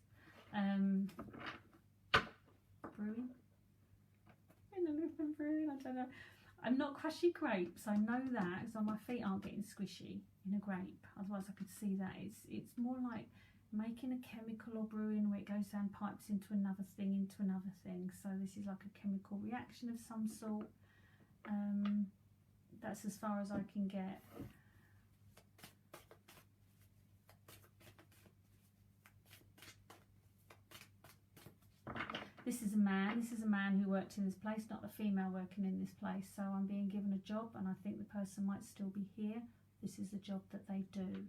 Brewing? I don't know if I'm brewing, I don't know. I'm not crushing grapes, I know that, so my feet aren't getting squishy in a grape, otherwise I could see that. It's more like making a chemical or brewing where it goes down pipes into another thing, so this is like a chemical reaction of some sort. That's as far as I can get. This is a man who worked in this place, not a female working in this place. So I'm being given a job, and I think the person might still be here. This is the job that they do.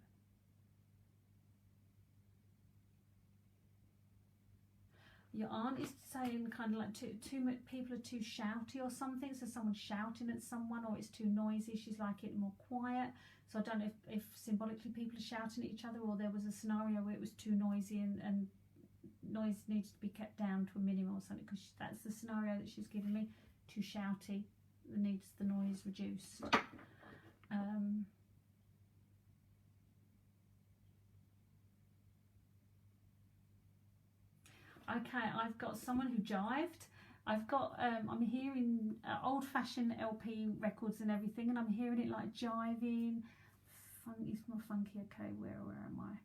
Your aunt is saying kind of like too much, people are too shouty or something. So someone's shouting at someone, or it's too noisy. She's like it more quiet. So I don't know if symbolically people are shouting at each other, or there was a scenario where it was too noisy and noise needs to be kept down to a minimum or something, because that's the scenario that she's given me. Too shouty, needs the noise reduced. Okay, I've got someone who jived. I've got I'm hearing old-fashioned LP records and everything, and I'm hearing it like jiving. It's more funky. Okay, where am I?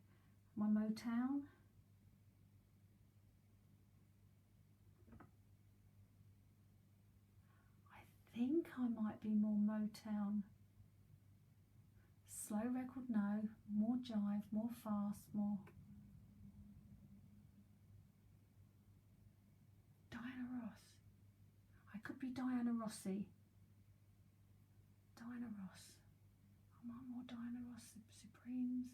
My Motown. I think I might be more Motown. Slow record, no. More jive, more fast, more. Diana Ross. I could be Diana Rossi. Diana Ross. Am I more Diana Ross? Supremes.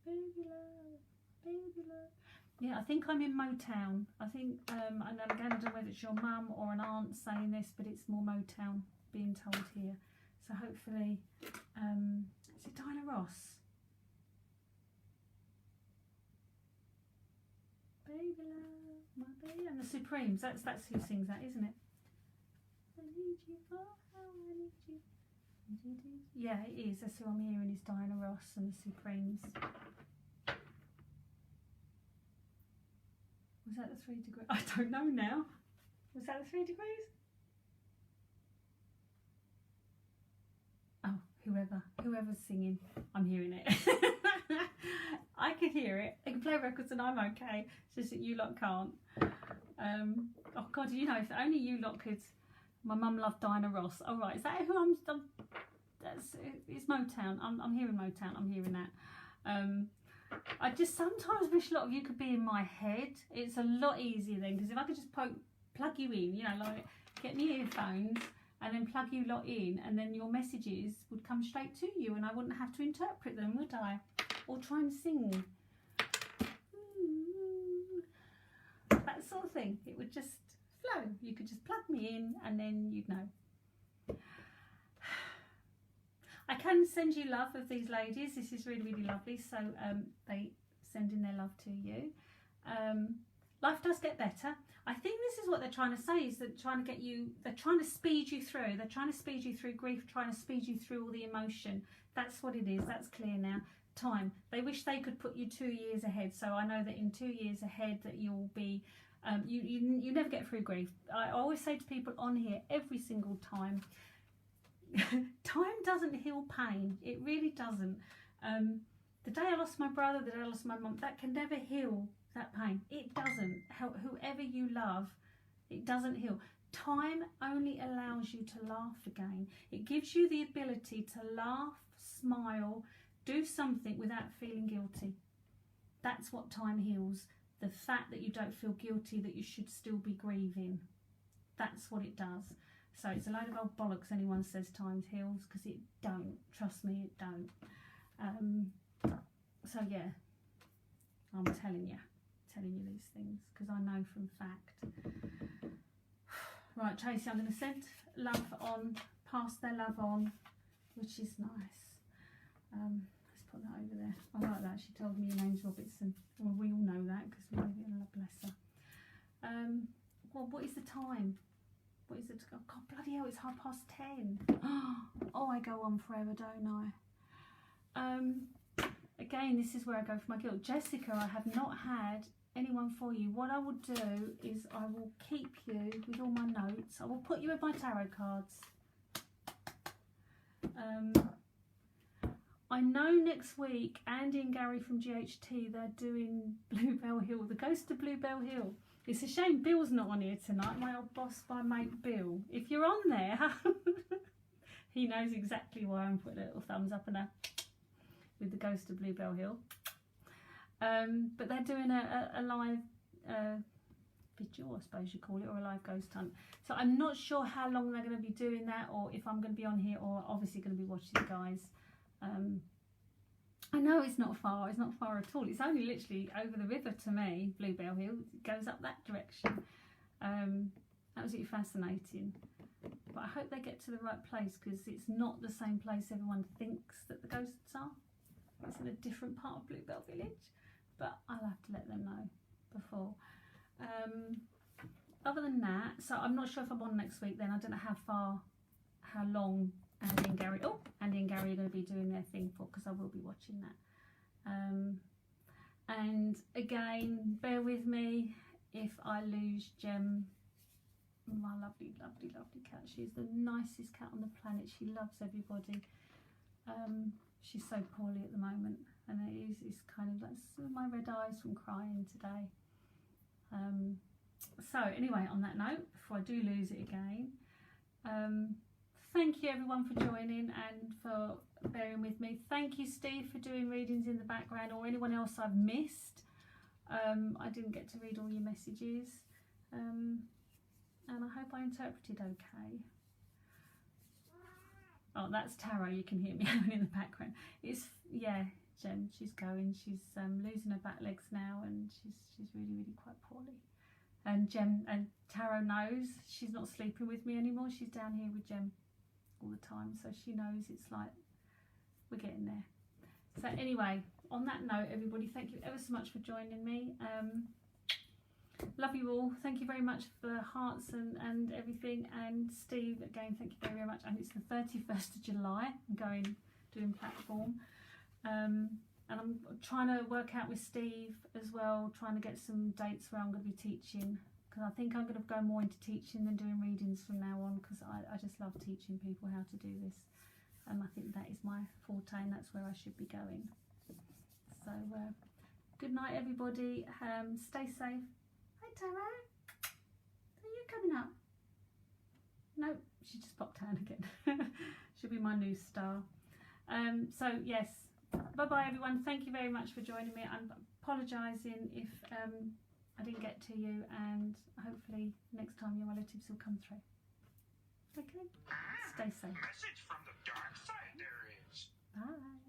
Baby love, baby love. Yeah, I think I'm in Motown. I think, and again, I don't know whether it's your mum or an aunt saying this, but it's more Motown being told here. So hopefully, is it Diana Ross? Baby love, my baby, and the Supremes. That's who sings that, isn't it? I need you, oh how I need you. Yeah, it is. That's who I'm hearing is Diana Ross and the Supremes. Was that the 3 degrees? I don't know now. Was that the 3 degrees? Oh, whoever's singing, I'm hearing it. I can hear it. I can play records and I'm okay. It's just that you lot can't. Oh God, you know, if only you lot could. My mum loved Diana Ross. Oh right, is that who I'm it's Motown. I'm hearing Motown. I'm hearing that. I just sometimes wish a lot of you could be in my head. It's a lot easier then, because if I could just plug you in, you know, like get me earphones and then plug you lot in, and then your messages would come straight to you, and I wouldn't have to interpret them, would I? Or try and sing. That sort of thing. It would just flow. You could just plug me in and then you'd know. I can send you love of these ladies. This is really, really lovely. So they send in their love to you. Life does get better. I think this is what they're trying to say, is that trying to get you, they're trying to speed you through. They're trying to speed you through grief, trying to speed you through all the emotion. That's what it is. That's clear now. Time. They wish they could put you 2 years ahead. So I know that in 2 years ahead that you'll be, you never get through grief. I always say to people on here every single time, time doesn't heal pain. It really doesn't. The day I lost my brother, the day I lost my mum, that can never heal that pain. It doesn't. Whoever you love, it doesn't heal. Time only allows you to laugh again. It gives you the ability to laugh, smile, do something without feeling guilty. That's what time heals. The fact that you don't feel guilty that you should still be grieving. That's what it does. So it's a load of old bollocks anyone says time heals, because it don't. Trust me, it don't. So yeah, I'm telling you these things because I know from fact. Right, Tracy, I'm going to send love on, pass their love on, which is nice. Let's put that over there. I like that. She told me your name's Robertson. Well, we all know that because we live in, bless her. Well, what is the time? What is it? Oh, God, bloody hell, it's 10:30. Oh, I go on forever, don't I? Again, this is where I go for my guilt. Jessica, I have not had anyone for you. What I will do is I will keep you with all my notes. I will put you in my tarot cards. I know next week Andy and Gary from GHT, they're doing Bluebell Hill, the Ghost of Bluebell Hill. It's a shame Bill's not on here tonight, my old boss, my mate Bill. If you're on there, he knows exactly why I'm putting a little thumbs up and a with the Ghost of Bluebell Hill. But they're doing a live vigil, I suppose you call it, or a live ghost hunt. So I'm not sure how long they're going to be doing that, or if I'm going to be on here, or obviously going to be watching you guys. I know it's not far at all. It's only literally over the river to me, Bluebell Hill. It goes up that direction. Absolutely fascinating. But I hope they get to the right place, because it's not the same place everyone thinks that the ghosts are. It's in a different part of Bluebell Village, but I'll have to let them know before. Other than that, so I'm not sure if I'm on next week then. I don't know how long Andy and Gary are going to be doing their thing for, because I will be watching that. And again, bear with me if I lose Gem, my lovely, lovely, lovely cat. She's the nicest cat on the planet. She loves everybody. She's so poorly at the moment, and it's kind of like my red eyes from crying today. So anyway, on that note, before I do lose it again, thank you everyone for joining and for bearing with me. Thank you, Steve, for doing readings in the background, or anyone else I've missed. I didn't get to read all your messages, and I hope I interpreted okay. Oh, that's Taro, you can hear me in the background. Yeah, Jen, she's going. She's losing her back legs now, and she's really, really quite poorly. And Taro knows she's not sleeping with me anymore. She's down here with Jem all the time, so she knows it's like we're getting there. So anyway, on that note, everybody, thank you ever so much for joining me. Love you all. Thank you very much for the hearts and everything. And Steve, again, thank you very, very much. And it's the 31st of July. I'm doing platform. And I'm trying to work out with Steve as well, trying to get some dates where I'm going to be teaching, because I think I'm going to go more into teaching than doing readings from now on, because I just love teaching people how to do this. I think that is my forte, and that's where I should be going. So good night everybody. Stay safe. Hi Taro, are you coming up? No, she just popped down again. She'll be my new star. So yes, bye bye everyone. Thank you very much for joining me. I'm apologising if I didn't get to you, and hopefully next time your relatives will come through. Okay, stay safe. Message from the dark side there is. Bye.